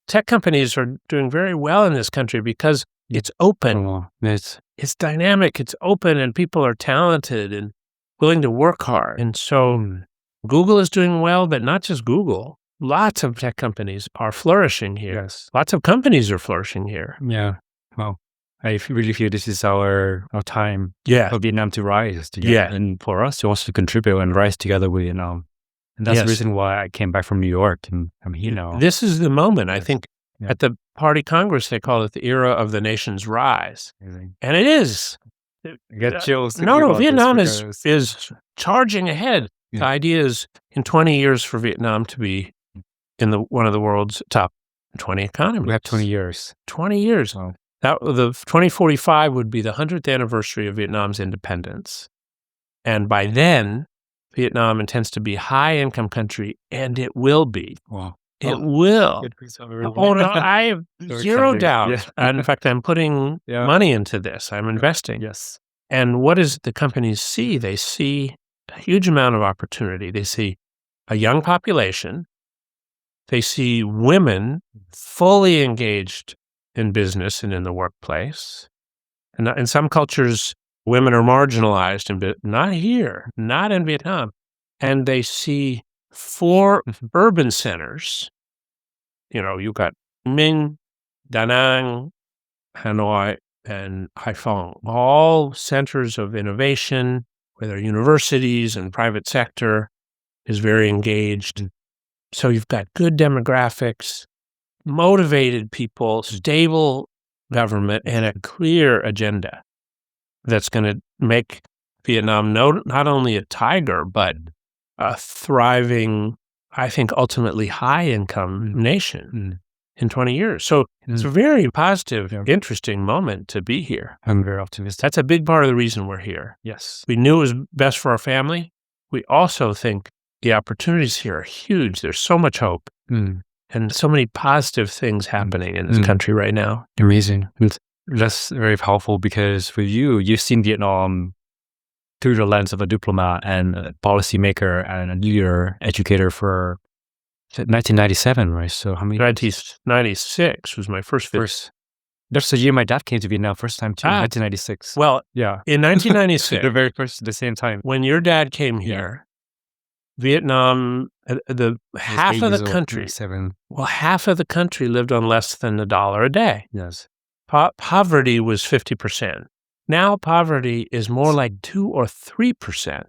Tech companies are doing very well in this country because it's open. It's dynamic. It's open, and people are talented and willing to work hard. And so Google is doing well, but not just Google. Lots of tech companies are flourishing here. Yes. Lots of companies are flourishing here. Yeah. Well, I really feel this is our time Yeah. for Vietnam to rise together. Yeah. And for us to also contribute and rise together with Vietnam. And that's the reason why I came back from New York and I'm here now. This is the moment. I think at the Party Congress, they call it the era of the nation's rise. Amazing. And it is. I get chills. No, Vietnam is charging ahead. The idea is in 20 years for Vietnam to be in one of the world's top 20 economies. We have 20 years. 20 years. Wow. The 2045 would be the 100th anniversary of Vietnam's independence. And by then, Vietnam intends to be a high-income country, and it will be. Wow. It will. Oh, no, I have zero doubt. Yeah. And in fact, I'm putting money into this. I'm investing. Yes. And what does the companies see? They see a huge amount of opportunity. They see a young population. They see women fully engaged in business and in the workplace. And in some cultures, women are marginalized, not here, not in Vietnam. And they see 4 urban centers. You've got Minh, Da Nang, Hanoi, and Haiphong, all centers of innovation, where there are universities and private sector is very engaged. So you've got good demographics, motivated people, stable government, and a clear agenda that's going to make Vietnam not only a tiger, but a thriving, I think, ultimately high-income nation in 20 years. So it's a very positive, interesting moment to be here. I'm very optimistic. That's a big part of the reason we're here. Yes. We knew it was best for our family. We also think the opportunities here are huge. There's so much hope and so many positive things happening in this country right now. Amazing. That's very powerful because for you've seen Vietnam through the lens of a diplomat and a policymaker and a leader, educator for 1997, right? So how many? 1996 was my first visit. That's the year my dad came to Vietnam first time too, 1996. Well, yeah. In 1996, the very first, the same time. When your dad came here, Vietnam, half of the country, half of the country lived on less than $1 a day. Yes. Poverty was 50%. Now poverty is more like 2 or 3%.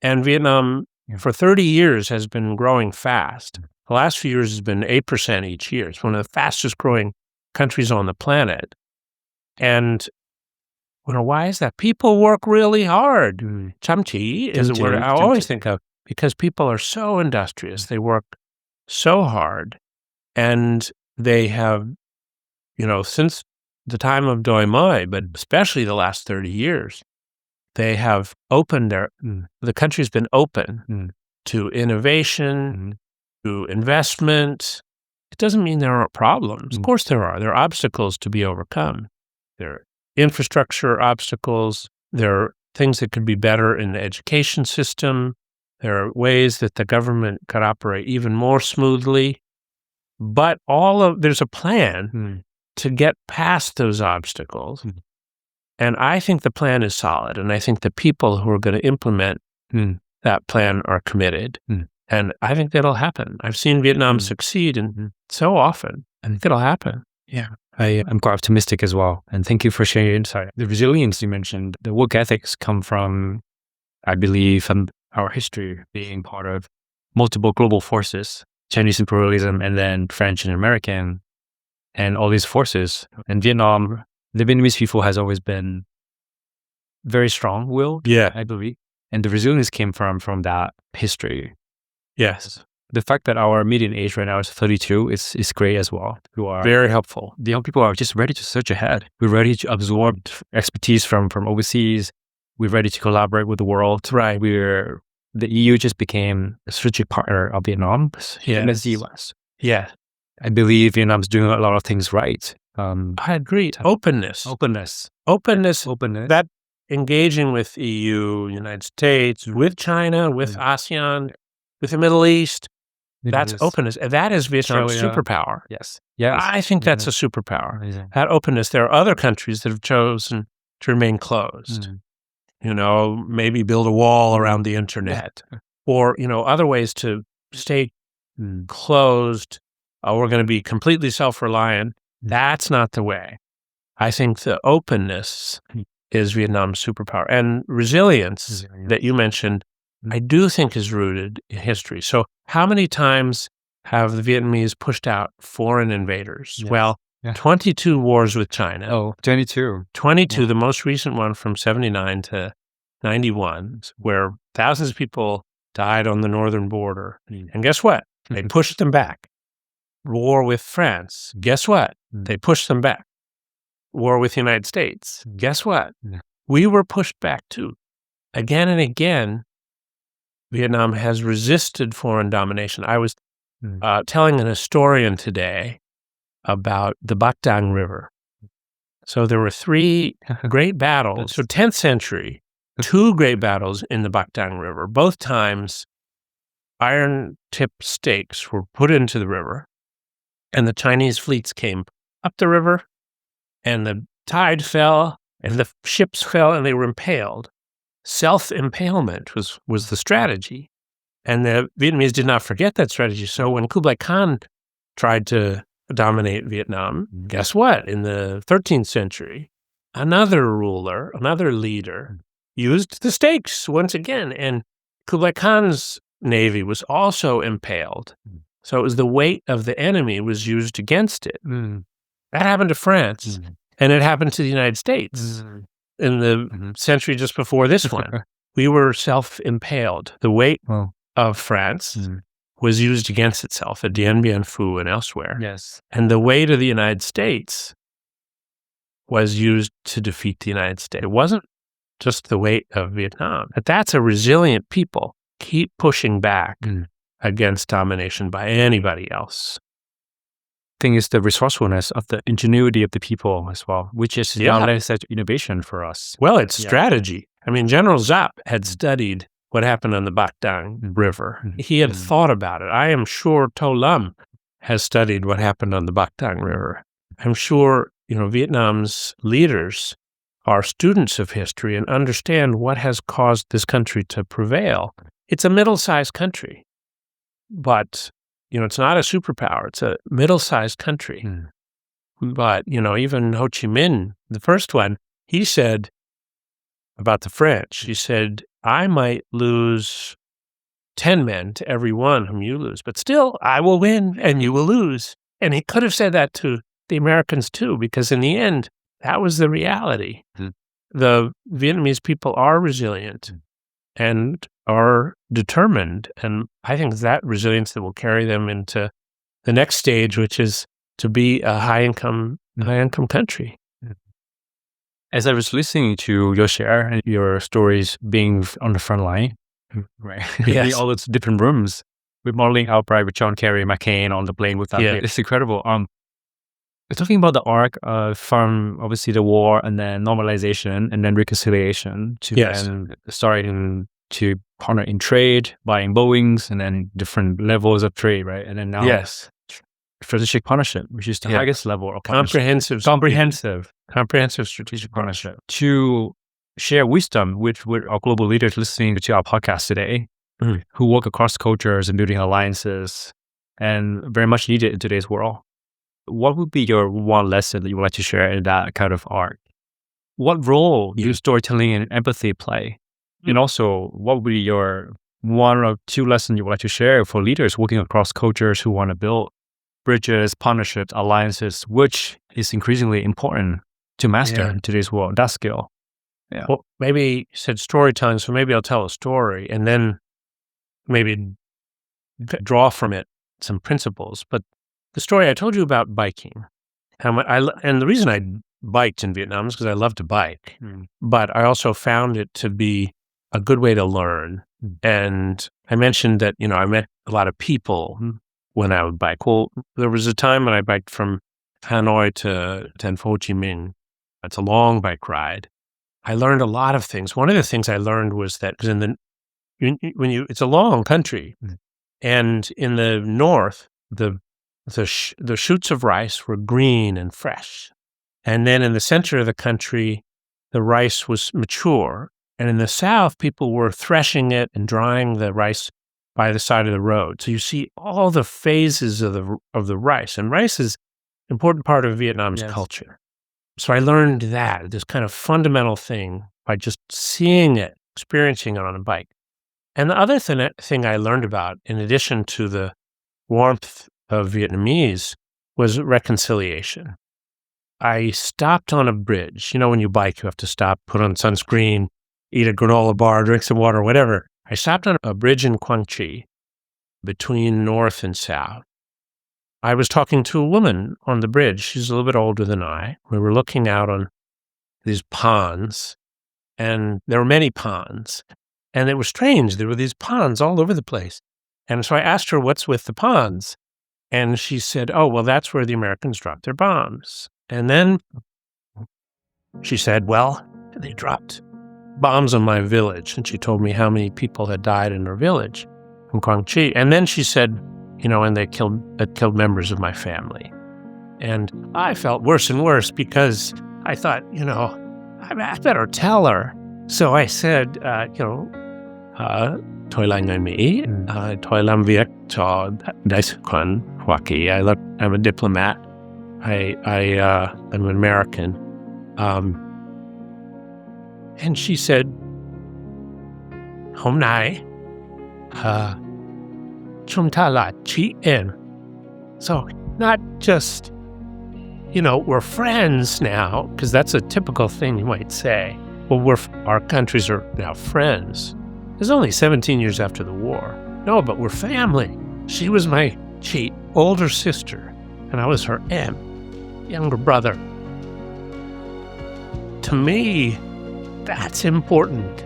And Vietnam, for 30 years, has been growing fast. The last few years has been 8% each year. It's one of the fastest growing countries on the planet. And why is that? People work really hard. Chăm chỉ is a word I always think of because people are so industrious. They work so hard. And they have, since the time of Doi Moi, but especially the last 30 years, they have opened the country's been open to innovation, to investment. It doesn't mean there aren't problems. Of course there are. There are obstacles to be overcome. There are infrastructure obstacles. There are things that could be better in the education system. There are ways that the government could operate even more smoothly. But there's a plan to get past those obstacles. And I think the plan is solid. And I think the people who are going to implement that plan are committed. And I think that'll happen. I've seen Vietnam succeed so often. I think it'll happen. Yeah. I'm quite optimistic as well. And thank you for sharing your insight. The resilience you mentioned, the work ethics come from, I believe, our history being part of multiple global forces, Chinese imperialism, and then French and American, and all these forces. And Vietnam, the Vietnamese people has always been very strong-willed, I believe. And the resilience came from that history. Yes. The fact that our median age right now is 32 is great as well. We are very helpful. The young people are just ready to surge ahead. We're ready to absorb expertise from overseas. We're ready to collaborate with the world. Right. The EU just became a strategic partner of Vietnam as the US. Yeah. I believe Vietnam's doing a lot of things right. I agree. Openness. That engaging with EU, United States, with China, with ASEAN, with the Middle East, that's openness. And that is Vietnam's superpower. Yes. I think that's a superpower. Amazing. That openness. There are other countries that have chosen to remain closed. Maybe build a wall around the internet or, other ways to stay closed. We're going to be completely self-reliant. That's not the way. I think the openness is Vietnam's superpower. And resilience that you mentioned, I do think is rooted in history. So how many times have the Vietnamese pushed out foreign invaders? Yes. Well, 22 wars with China. Oh, 22. 22, the most recent one from 79 to 91, where thousands of people died on the northern border. And guess what? They pushed them back. War with France. Guess what? They pushed them back. War with the United States. Guess what? We were pushed back too. Again and again, Vietnam has resisted foreign domination. I was telling an historian today about the Bac Dang River. So there were 3 great battles. So 10th century, 2 great battles in the Bac Dang River. Both times, iron-tipped stakes were put into the river, and the Chinese fleets came up the river, and the tide fell, and the ships fell, and they were impaled. Self-impalement was the strategy. And the Vietnamese did not forget that strategy. So when Kublai Khan tried to dominate Vietnam, guess what? In the 13th century, another ruler, another leader, used the stakes once again. And Kublai Khan's navy was also impaled. So it was the weight of the enemy was used against it. That happened to France. And it happened to the United States in the century just before this one. We were self-impaled. The weight of France was used against itself at Dien Bien Phu and elsewhere. Yes. And the weight of the United States was used to defeat the United States. It wasn't just the weight of Vietnam. But that's a resilient people. Keep pushing back against domination by anybody else. Thing is the resourcefulness of the ingenuity of the people as well, which is not such innovation for us. Well, it's strategy. I mean, General Giap had studied what happened on the Bac Dang River. He had thought about it. I am sure To Lam has studied what happened on the Bac Dang River. I'm sure, Vietnam's leaders are students of history and understand what has caused this country to prevail. It's a middle-sized country, but it's not a superpower. It's a middle-sized country. But, even Ho Chi Minh, the first one, he said about the French, he said, I might lose 10 men to every one whom you lose, but still I will win and you will lose. And he could have said that to the Americans too, because in the end, that was the reality. The Vietnamese people are resilient and are determined. And I think it's that resilience that will carry them into the next stage, which is to be a high-income country. As I was listening to your share and your stories being on the front line, right? Yes. All those different rooms with modeling Albright, with John Kerry, McCain on the plane with that. It's incredible. Talking about the arc from obviously the war and then normalization and then reconciliation to then starting to partner in trade, buying Boeings and then different levels of trade, right? And then now strategic partnership, which is the highest level of comprehensive strategic partnership. To share wisdom with our global leaders listening to our podcast today, who work across cultures and building alliances and very much needed in today's world. What would be your one lesson that you would like to share in that kind of arc? What role do storytelling and empathy play? And also, what would be your 1 or 2 lessons you would like to share for leaders working across cultures who want to build bridges, partnerships, alliances, which is increasingly important to master in today's world, that skill? Yeah. Well, maybe you said storytelling, so maybe I'll tell a story and then maybe draw from it some principles. But the story I told you about biking, and the reason I biked in Vietnam is because I love to bike, but I also found it to be a good way to learn. And I mentioned that, I met a lot of people when I would bike. Well, there was a time when I biked from Hanoi to Ho Chi Minh. It's a long bike ride. I learned a lot of things. One of the things I learned was that because it's a long country, and in the north, the shoots of rice were green and fresh, and then in the center of the country, the rice was mature, and in the south, people were threshing it and drying the rice by the side of the road. So you see all the phases of the rice, and rice is an important part of Vietnam's culture. So I learned this kind of fundamental thing by just seeing it, experiencing it on a bike. And the other thing I learned about, in addition to the warmth of Vietnamese, was reconciliation. I stopped on a bridge. When you bike, you have to stop, put on sunscreen, eat a granola bar, drink some water, whatever. I stopped on a bridge in Quang Tri between North and South. I was talking to a woman on the bridge. She's a little bit older than I. We were looking out on these ponds, and there were many ponds. And it was strange. There were these ponds all over the place. And so I asked her, what's with the ponds? And she said, oh, well, that's where the Americans dropped their bombs. And then she said, well, they dropped bombs on my village. And she told me how many people had died in her village in Quang Tri. And then she said, and they killed members of my family. And I felt worse and worse because I thought, I better tell her. So I said, tôi là người Mỹ, tôi làm việc cho Đại sứ quán Hoa Kỳ. I'm a diplomat. I'm an American. And she said, hôm nay, chúng ta là chị em. So not just, we're friends now, because that's a typical thing you might say. Well, our countries are now friends. It was only 17 years after the war. No, but we're family. She was my older sister, and I was her younger brother. To me, that's important.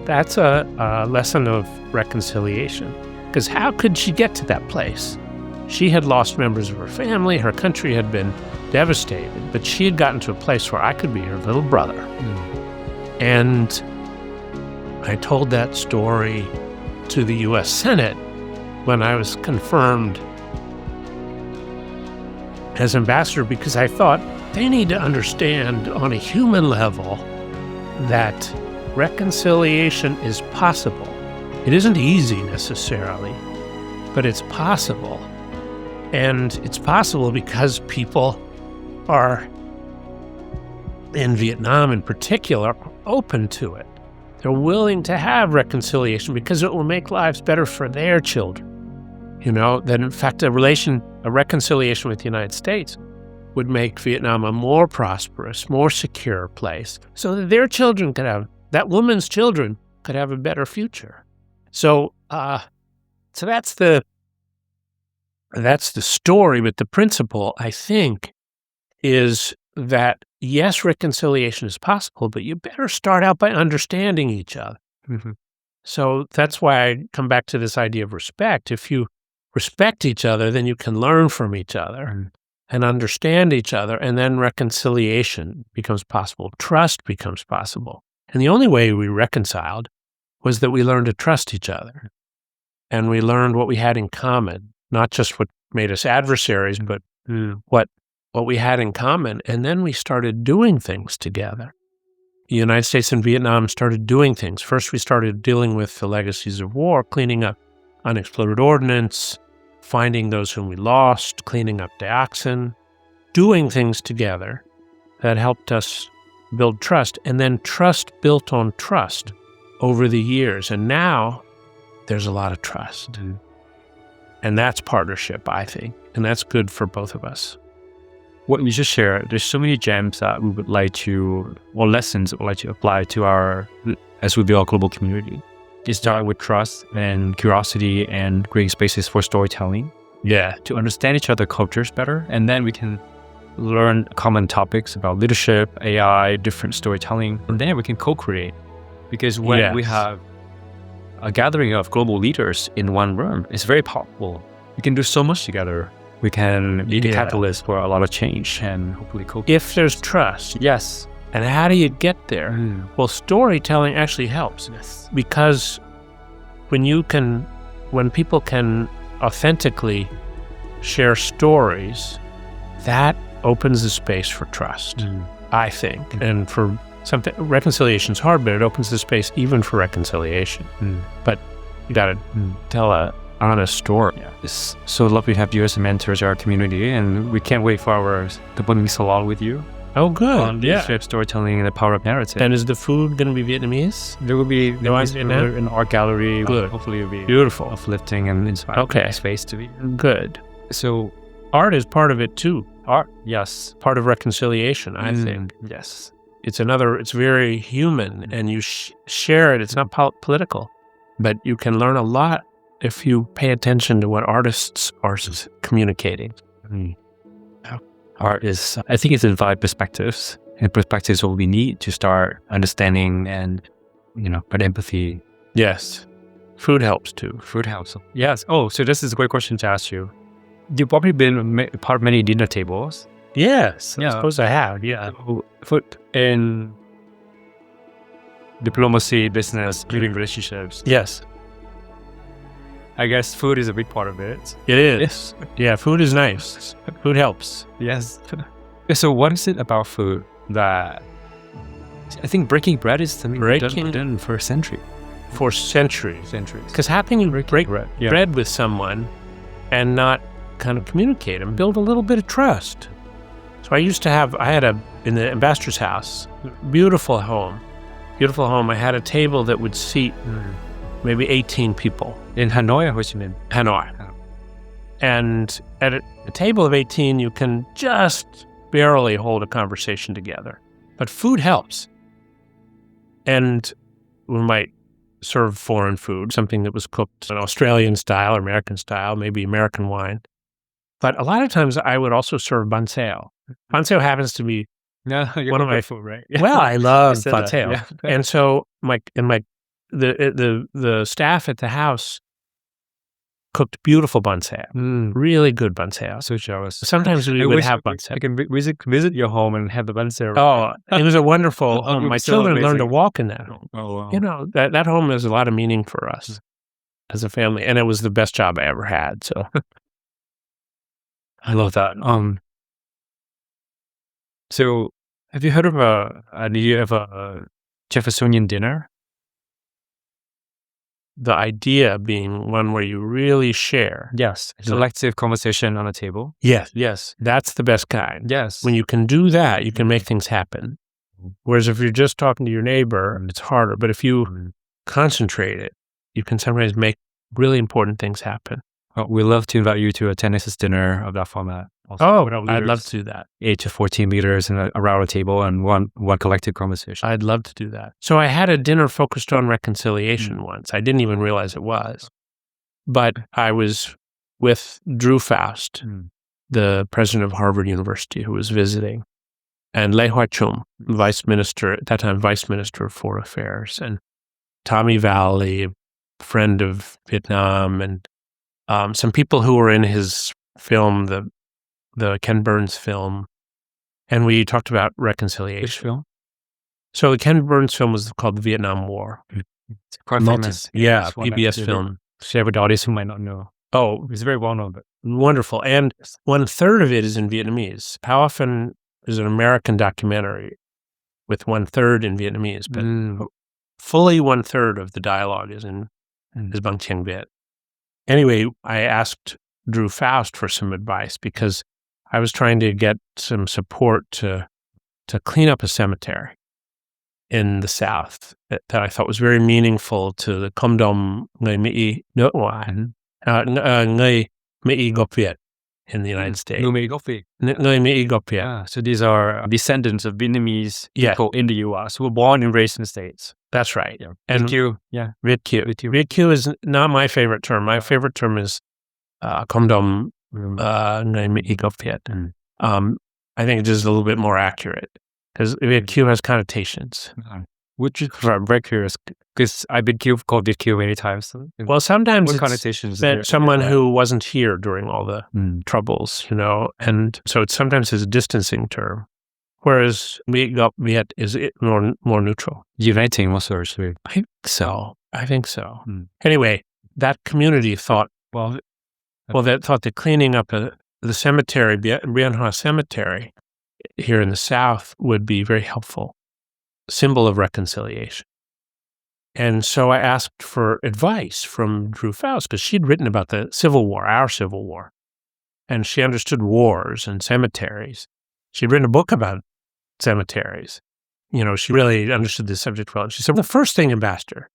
That's a lesson of reconciliation. Because how could she get to that place? She had lost members of her family, her country had been devastated, but she had gotten to a place where I could be her little brother. And I told that story to the U.S. Senate when I was confirmed as ambassador, because I thought they need to understand on a human level that reconciliation is possible. It isn't easy necessarily, but it's possible. And it's possible because people are, in Vietnam in particular, open to it. They're willing to have reconciliation because it will make lives better for their children. That in fact, a reconciliation with the United States would make Vietnam a more prosperous, more secure place so that their children could have, that woman's children could have a better future. So that's the story, but the principle, I think, is that yes, reconciliation is possible, but you better start out by understanding each other. Mm-hmm. So that's why I come back to this idea of respect. If you respect each other, then you can learn from each other and understand each other, and then reconciliation becomes possible. Trust becomes possible. And the only way we reconciled was that we learned to trust each other. And we learned what we had in common, not just what made us adversaries, but what we had in common. And then we started doing things together. The United States and Vietnam started doing things. First, we started dealing with the legacies of war, cleaning up unexploded ordnance, finding those whom we lost, cleaning up dioxin, doing things together that helped us build trust. And then trust built on trust over the years. And now there's a lot of trust. Mm-hmm. And that's partnership, I think. And that's good for both of us. What we just shared, there's so many gems that we would like to, or lessons that we'd like to apply to our SWBL global community. It started with trust and curiosity and creating spaces for storytelling. Yeah. To understand each other's cultures better. And then we can learn common topics about leadership, AI, different storytelling. And then we can co-create. Because when we have a gathering of global leaders in one room, it's very powerful. We can do so much together. We can be the catalyst for a lot of change and hopefully co-create. If there's trust. Yes. And how do you get there? Well, storytelling actually helps. Yes. Because when people can authentically share stories, that opens the space for trust, I think. And for something, reconciliation's hard, but it opens the space even for reconciliation. But you got to tell a honest story. Yeah. It's so lovely to have you as a mentor to our community, and we can't wait for our diplomacy salon with you. Oh, good. On leadership, storytelling, and the power of narrative. And is the food going to be Vietnamese? There will be Vietnamese food in art gallery. Good. Hopefully it'll be Beautiful. uplifting and inspiring. Okay. Space to be. Good. So art is part of it too. art, yes. Part of reconciliation, I think. Yes. It's very human, and you share it. It's not political, but you can learn a lot if you pay attention to what artists are communicating. Art is, I think it's in 5 perspectives. And perspectives what we need to start understanding and, but empathy. Yes. Food helps too. Food helps. Yes. Oh, so this is a great question to ask you. You've probably been part of many dinner tables. Yes. I suppose I have. Yeah. So, food in diplomacy, business, building relationships. Yes. I guess food is a big part of it. It is. Yeah, food is nice. Food helps. Yes. So what is it about food that I think breaking bread is something done for a century. For centuries. Because having you break bread with someone and not kind of communicate and build a little bit of trust. So I had in the ambassador's house, beautiful home. I had a table that would seat maybe 18 people. In Hanoi or Ho Chi Minh? Hanoi. And at a table of 18, you can just barely hold a conversation together. But food helps. And we might serve foreign food, something that was cooked in Australian style or American style, maybe American wine. But a lot of times I would also serve banh xeo. Banh xeo happens to be one of my food, right? Well, I love banh xeo. Yeah. And so the staff at the house cooked beautiful banh xeo, really good banh xeo. So jealous. Sometimes we would have banh xeo. I can visit your home and have the banh xeo. Oh, it was a wonderful home. My children learned to walk in that home. Oh, wow. That home has a lot of meaning for us as a family, and it was the best job I ever had. So I love that. So have you heard of an idea of a Jeffersonian dinner? The idea being one where you really share. Yes. Selective conversation on a table. Yes. That's the best kind. Yes. When you can do that, you can make things happen. Whereas if you're just talking to your neighbor, it's harder. But if you concentrate it, you can sometimes make really important things happen. We'd love to invite you to a Nexus dinner of that format. I'd love to do that. 8 to 14 leaders around a table and one collective conversation. I'd love to do that. So I had a dinner focused on reconciliation once. I didn't even realize it was. But I was with Drew Faust, the president of Harvard University, who was visiting, and Lê Hoài Trung, vice minister of Foreign Affairs, and Tommy Valley, a friend of Vietnam, and some people who were in his film, the Ken Burns film, and we talked about reconciliation. Which film? So the Ken Burns film was called The Vietnam War. It's quite famous. Yeah, PBS film. Share with the audience who might not know. Oh, it's very well known. But wonderful. And 1/3 of it is in Vietnamese. Bao Often is an American documentary with 1/3 in Vietnamese, but fully 1/3 of the dialogue is Bằng Tiếng Việt. Anyway, I asked Drew Faust for some advice because I was trying to get some support to clean up a cemetery in the South that I thought was very meaningful to the cộng đồng người Mỹ nước ngoài, người Mỹ gốc Việt in the United States. Người Mỹ gốc Việt. Người Mỹ gốc Việt. So these are descendants of Vietnamese people in the U.S. who were born and raised in the States. That's right. Yeah. And Việt kieu is not my favorite term. My favorite term is cộng đồng người Mỹ gốc Việt. I think it is a little bit more accurate because Việt kieu has connotations. Which is very curious because I've been called Việt kieu many times. Well, sometimes what it's connotations meant someone who wasn't here during all the troubles, and so sometimes it's a distancing term. Whereas Mỹ gốc Việt is more neutral. Uniting also. I think so. Anyway, that community thought that cleaning up the cemetery, Bien Hoa Cemetery here in the South would be very helpful, symbol of reconciliation. And so I asked for advice from Drew Faust because she'd written about the Civil War, our Civil War, and she understood wars and cemeteries. She'd written a book about cemeteries. She really understood this subject well. And she said, the first thing, Ambassador,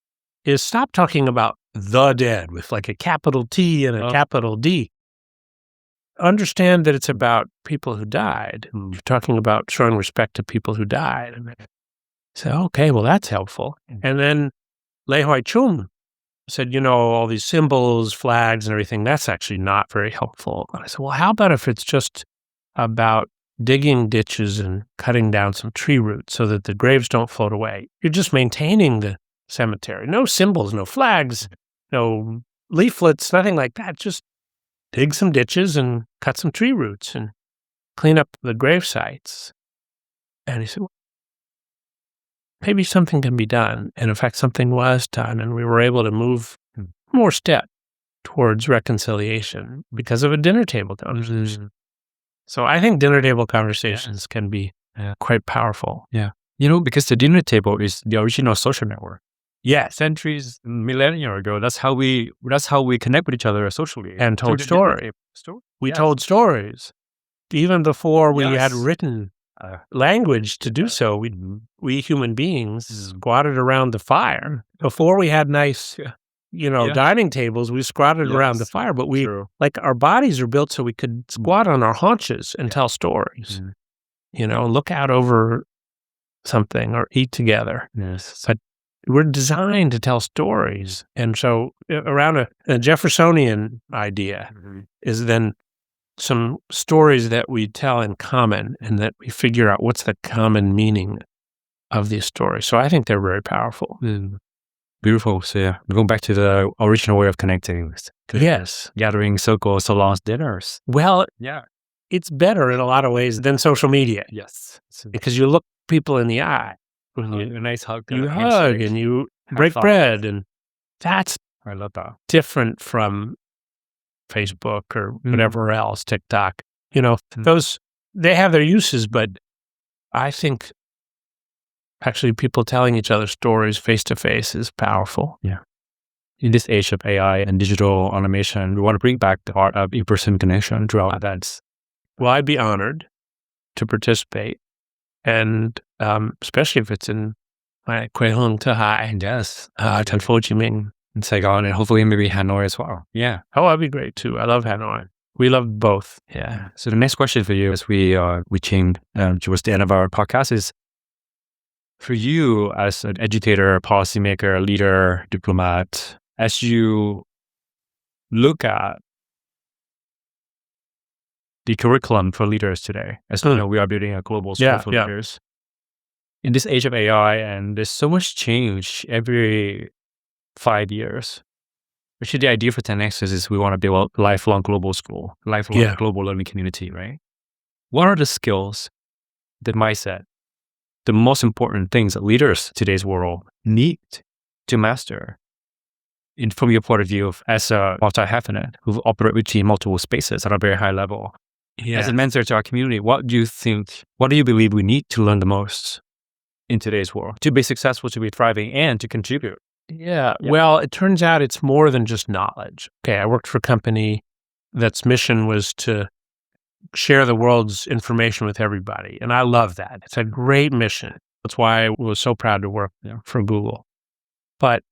is stop talking about the dead with like a capital T and a capital D. Understand that it's about people who died. You're talking about showing respect to people who died. And I said, okay, well, that's helpful. And then Lei Hoi Chung said, all these symbols, flags and everything, that's actually not very helpful. And I said, well, how about if it's just about digging ditches and cutting down some tree roots so that the graves don't float away? You're just maintaining the cemetery. No symbols, no flags, no leaflets, nothing like that. Just dig some ditches and cut some tree roots and clean up the grave sites. And he said, well, maybe something can be done. And in fact, something was done, and we were able to move more step towards reconciliation because of a dinner table conversation. So I think dinner table conversations can be quite powerful. Yeah. Because the dinner table is the original social network. Yeah. Centuries, millennia ago, that's how we connect with each other socially. And told stories. We told stories. Even before we had written language to do so, we human beings squatted around the fire. Before we had nice, dining tables, we squatted around the fire. But our bodies are built so we could squat on our haunches and tell stories. Look out over something or eat together. Yes. But we're designed to tell stories. And so around a Jeffersonian idea is then some stories that we tell in common and that we figure out what's the common meaning of these stories. So I think they're very powerful. Beautiful. So we're going back to the original way of connecting. Yes. Gathering circles, salons, dinners. Well, it's better in a lot of ways than social media. Yes. Because you look people in the eye. A nice hug. You hug and you break bread. And that's I love that. different from Facebook or whatever else, TikTok. Those, they have their uses, but I think actually people telling each other stories face to face is powerful. Yeah. In this age of AI and digital automation, we want to bring back the art of in-person connection throughout events. Well, I'd be honored to participate, and especially if it's in my Quê Hương Thứ Hai, Thành phố Hồ Chí Minh, in Saigon, and hopefully maybe Hanoi as well. Yeah. Oh, that'd be great too. I love Hanoi. We love both. Yeah. So the next question for you, as we came towards the end of our podcast, is for you as an educator, policymaker, leader, diplomat, as you look at the curriculum for leaders today, as we are building a global school for leaders. In this age of AI, and there's so much change every 5 years. Actually, the idea for 10Nexus is we want to build a lifelong global school, lifelong global learning community, right? What are the skills, the mindset, the most important things that leaders today's world need to master? From your point of view as a multi-hyphenate who operate within multiple spaces at a very high level, as a mentor to our community, what do you believe we need to learn the most in today's world to be successful, to be thriving, and to contribute? Yeah. Well, it turns out it's more than just knowledge. Okay, I worked for a company that's mission was to share the world's information with everybody. And I love that. It's a great mission. That's why I was so proud to work for Google. But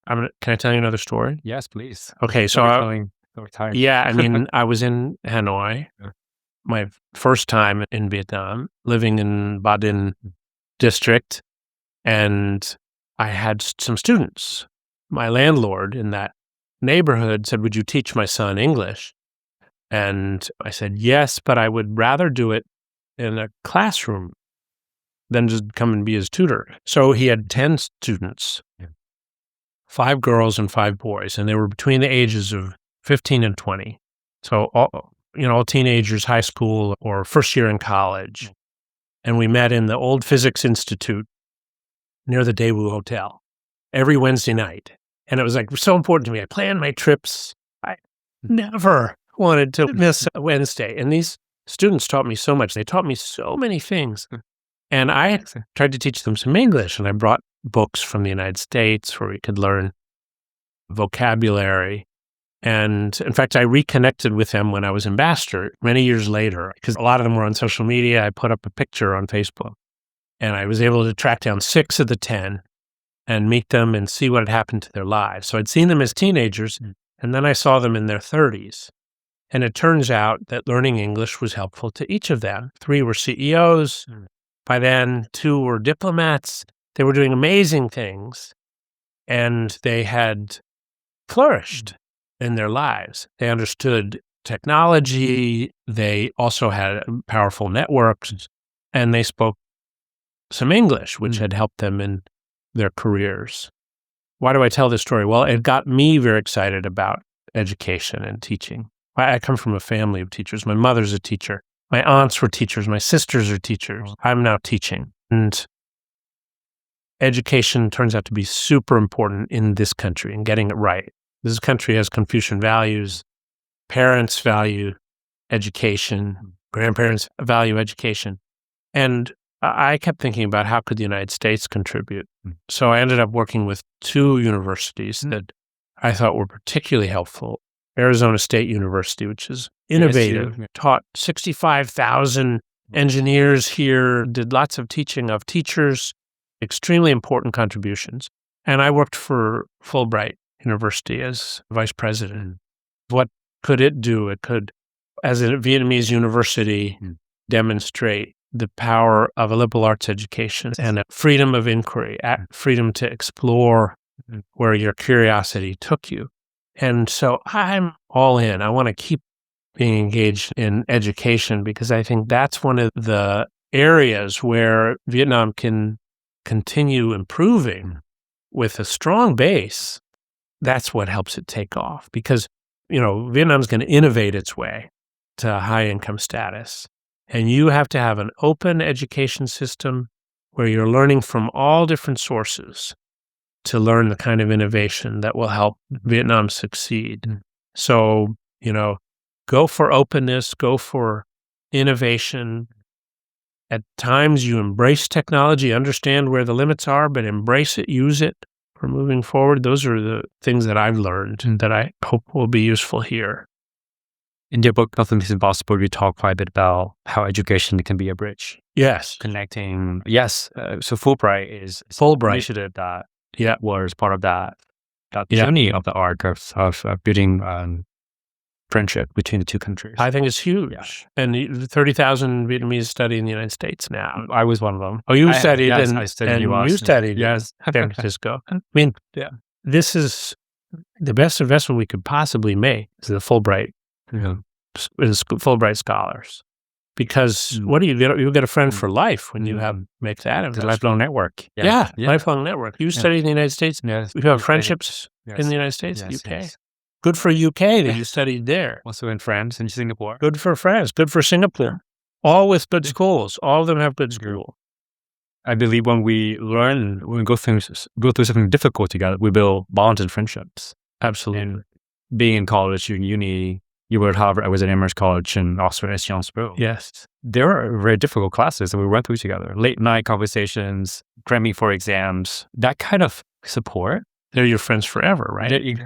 can I tell you another story? Yes, please. Okay, so I mean, I was in Hanoi, my first time in Vietnam, living in Ba Dinh district, and I had some students. My landlord in that neighborhood said, "Would you teach my son English?" And I said, "Yes, but I would rather do it in a classroom than just come and be his tutor." So he had 10 students, 5 girls and 5 boys, and they were between the ages of 15 and 20. So all teenagers, high school or first year in college. And we met in the old Physics Institute near the Daewoo Hotel every Wednesday night. And it was like so important to me. I planned my trips. I never wanted to miss a Wednesday. And these students taught me so much. They taught me so many things. And I tried to teach them some English. And I brought books from the United States where we could learn vocabulary. And in fact, I reconnected with them when I was ambassador many years later, because a lot of them were on social media. I put up a picture on Facebook. And I was able to track down 6 of the 10 and meet them and see what had happened to their lives. So I'd seen them as teenagers, and then I saw them in their 30s. And it turns out that learning English was helpful to each of them. 3 were CEOs. By then, 2 were diplomats. They were doing amazing things, and they had flourished in their lives. They understood technology. They also had powerful networks, and they spoke some English, which had helped them in their careers. Why do I tell this story? Well, it got me very excited about education and teaching. I come from a family of teachers. My mother's a teacher. My aunts were teachers. My sisters are teachers. I'm now teaching. And education turns out to be super important in this country and getting it right. This country has Confucian values. Parents value education. Grandparents value education. And I kept thinking about how could the United States contribute. So I ended up working with 2 universities that I thought were particularly helpful. Arizona State University, which is innovative, taught 65,000 engineers here, did lots of teaching of teachers, extremely important contributions. And I worked for Fulbright University as vice president. What could it do? It could, as a Vietnamese university, demonstrate the power of a liberal arts education and a freedom of inquiry, freedom to explore where your curiosity took you. And so I'm all in. I want to keep being engaged in education because I think that's one of the areas where Vietnam can continue improving with a strong base. That's what helps it take off because, Vietnam's going to innovate its way to high income status. And you have to have an open education system where you're learning from all different sources to learn the kind of innovation that will help Vietnam succeed. So, go for openness, go for innovation. At times you embrace technology, understand where the limits are, but embrace it, use it for moving forward. Those are the things that I've learned and that I hope will be useful here. In your book, Nothing is Impossible, you talk quite a bit about how education can be a bridge. Yes. Connecting. Yes. So Fulbright is Fulbright initiative that was part of that journey of the arc of building friendship between the 2 countries. I think it's huge. Yeah. And 30,000 Vietnamese study in the United States now. I was one of them. Oh, you studied? Yes, I studied and you studied yes. San Francisco. I mean, this is the best investment we could possibly make is the Fulbright. Fulbright scholars, because what do you get? You get a friend for life when you make that investment. The lifelong network. Lifelong network. You study in the United States. Yes. You have friendships in the United States, UK. Yes. Good for UK that you studied there. Also in France and Singapore. Good for France. Good for Singapore. All with good schools. All of them have good schools. I believe when we go through something difficult together, we build bonds and friendships. Absolutely. And being in college, in uni. You were at Harvard, I was at Amherst College, and Oxford at Sciences Po. Yes. There are very difficult classes that we went through together. Late night conversations, cramming for exams, that kind of support. They're your friends forever, right?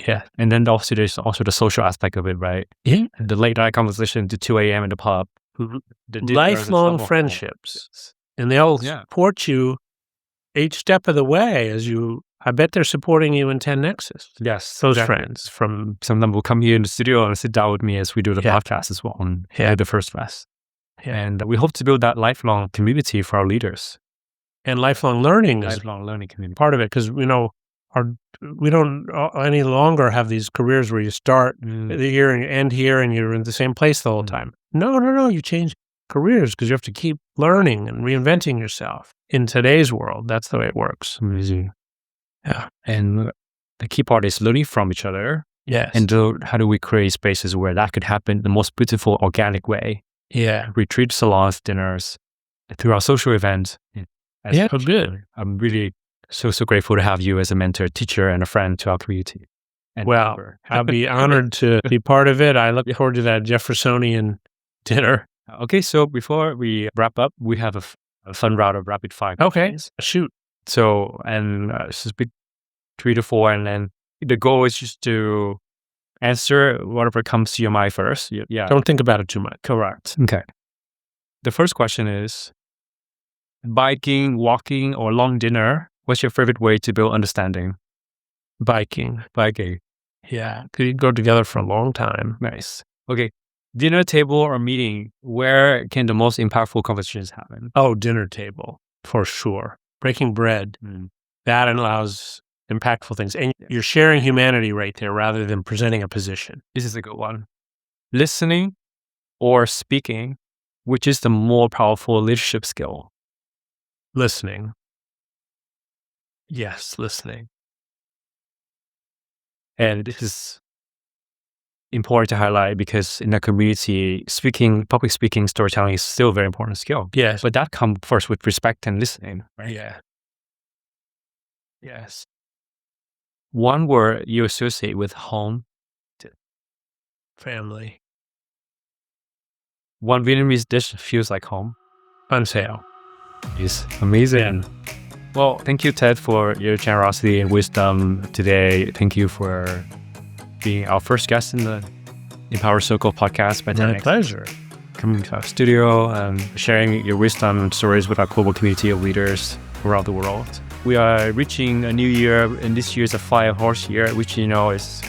Yeah. And then also there's also the social aspect of it, right? Yeah. The late night conversation to 2 a.m. in the pub. Lifelong friendships. Yes. And they'll support you each step of the way as you... I bet they're supporting you in 10 Nexus. Yes. Those friends from... Some of them will come here in the studio and sit down with me as we do the podcast as well on the First Fest. Yeah. And we hope to build that lifelong community for our leaders. And lifelong learning lifelong learning community. Part of it, because, we don't any longer have these careers where you start here and end here and you're in the same place the whole time. No. You change careers because you have to keep learning and reinventing yourself. In today's world, that's the way it works. Amazing. Yeah. And the key part is learning from each other. Yes. And how do we create spaces where that could happen in the most beautiful, organic way? Yeah. Retreat salons, dinners, through our social events. Good. I'm really so grateful to have you as a mentor, teacher, and a friend to our community. And well, I'll be honored to be part of it. I look forward to that Jeffersonian dinner. Okay. So before we wrap up, we have a fun round of rapid fire. Okay. Shoot. So, and just be 3 to 4, and then the goal is just to answer whatever comes to your mind first. Yeah. Don't think about it too much. Correct. Okay. The first question is, Biking, walking, or long dinner? What's your favorite way to build understanding? Biking. Biking. Yeah, could go together for a long time. Nice. Okay. Dinner table or meeting, where can the most impactful conversations happen? Oh, dinner table, for sure. Breaking bread, that allows impactful things. And you're sharing humanity right there rather than presenting a position. This is a good one. Listening or speaking, which is the more powerful leadership skill? Listening. Yes, listening. And this is important to highlight because in the community, public speaking, storytelling is still a very important skill. Yes. But that comes first with respect and listening, right? Yeah. Yes. One word you associate with home? Family. One Vietnamese dish feels like home? Bánh xèo. Is amazing. Yeah. Well, thank you, Ted, for your generosity and wisdom today. Thank you for being our first guest in the Empower Circle podcast. My pleasure. Coming to our studio and sharing your wisdom and stories with our global community of leaders around the world. We are reaching a new year, and this year is a fire horse year, which is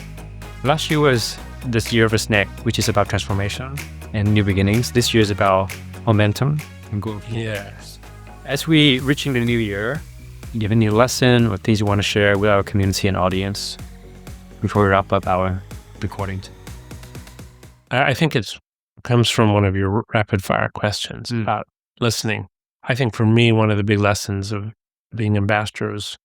last year was this year of a snake, which is about transformation and new beginnings. This year is about momentum and growth. Yes. As we reaching the new year, do you have any lesson or things you want to share with our community and audience before we wrap up our recording? I think it comes from one of your rapid fire questions about listening. I think for me, one of the big lessons of being ambassador was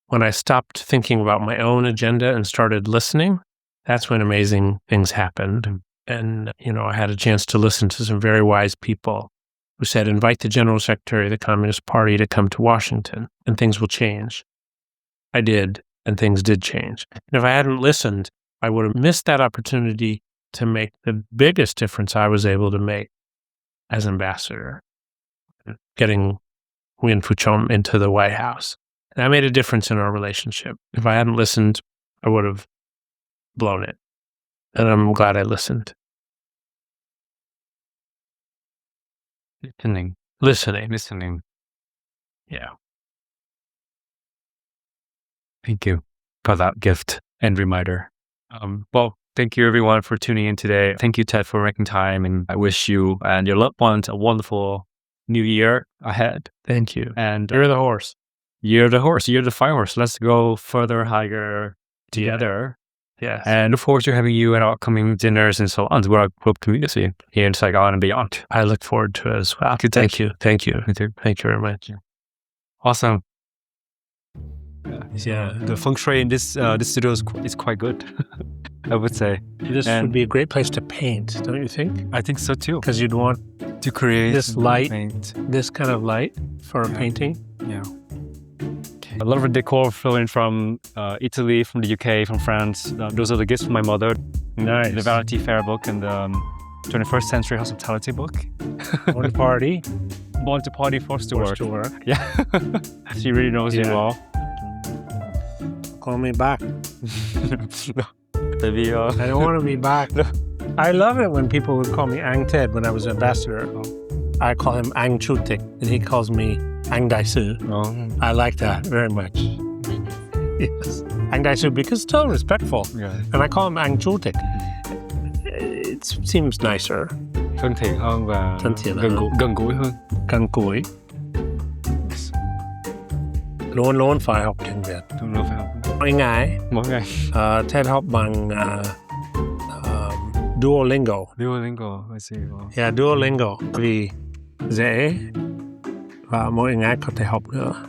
when I stopped thinking about my own agenda and started listening. That's when amazing things happened. And, I had a chance to listen to some very wise people who said, invite the General Secretary of the Communist Party to come to Washington and things will change. I did, and things did change. And if I hadn't listened, I would have missed that opportunity to make the biggest difference I was able to make as ambassador, getting Nguyen Phu Trong into the White House. That made a difference in our relationship. If I hadn't listened, I would have blown it. And I'm glad I listened. Listening. Yeah. Thank you for that gift and reminder. Well, thank you everyone for tuning in today. Thank you, Ted, for making time. And I wish you and your loved ones a wonderful new year ahead. Thank you. And you're the horse. You're the horse. You're the fire horse. Let's go further, higher together. Yes. And look forward to having you at our upcoming dinners and so on with our group community here in Saigon and beyond. I look forward to it as well. Good. Thank you. Thank you. Thank you very much. Awesome. Yeah, the feng shui in this studio is quite good, I would say. This would be a great place to paint, don't you think? I think so too. Because you'd want to create this light, paint. This kind of light for a painting. Yeah. A lot of the decor flowing from Italy, from the UK, from France. Those are the gifts from my mother. Nice. The Vanity Fair book and the 21st Century Hospitality book. Born to party. Born to party, forced to work. Yeah. She really knows you well. Call me back. Maybe, I don't want to be back. I love it when people would call me Ang Ted when I was ambassador. I call him Ang Chu Tik, and he calls me Ang Dai Su. I like that very much. Yes. Ang Dai Su, because it's so respectful. Yeah. And I call him Ang Chu Tik. It seems nicer. Thân thiện hơn và gần gũi hơn. Gần gũi. Luôn phải học tiếng Việt. Luôn phải học. Mỗi ngày. Ted học bằng Duolingo. I see. Wow. Yeah, Duolingo. Vì dễ và mỗi ngày có thể học nữa.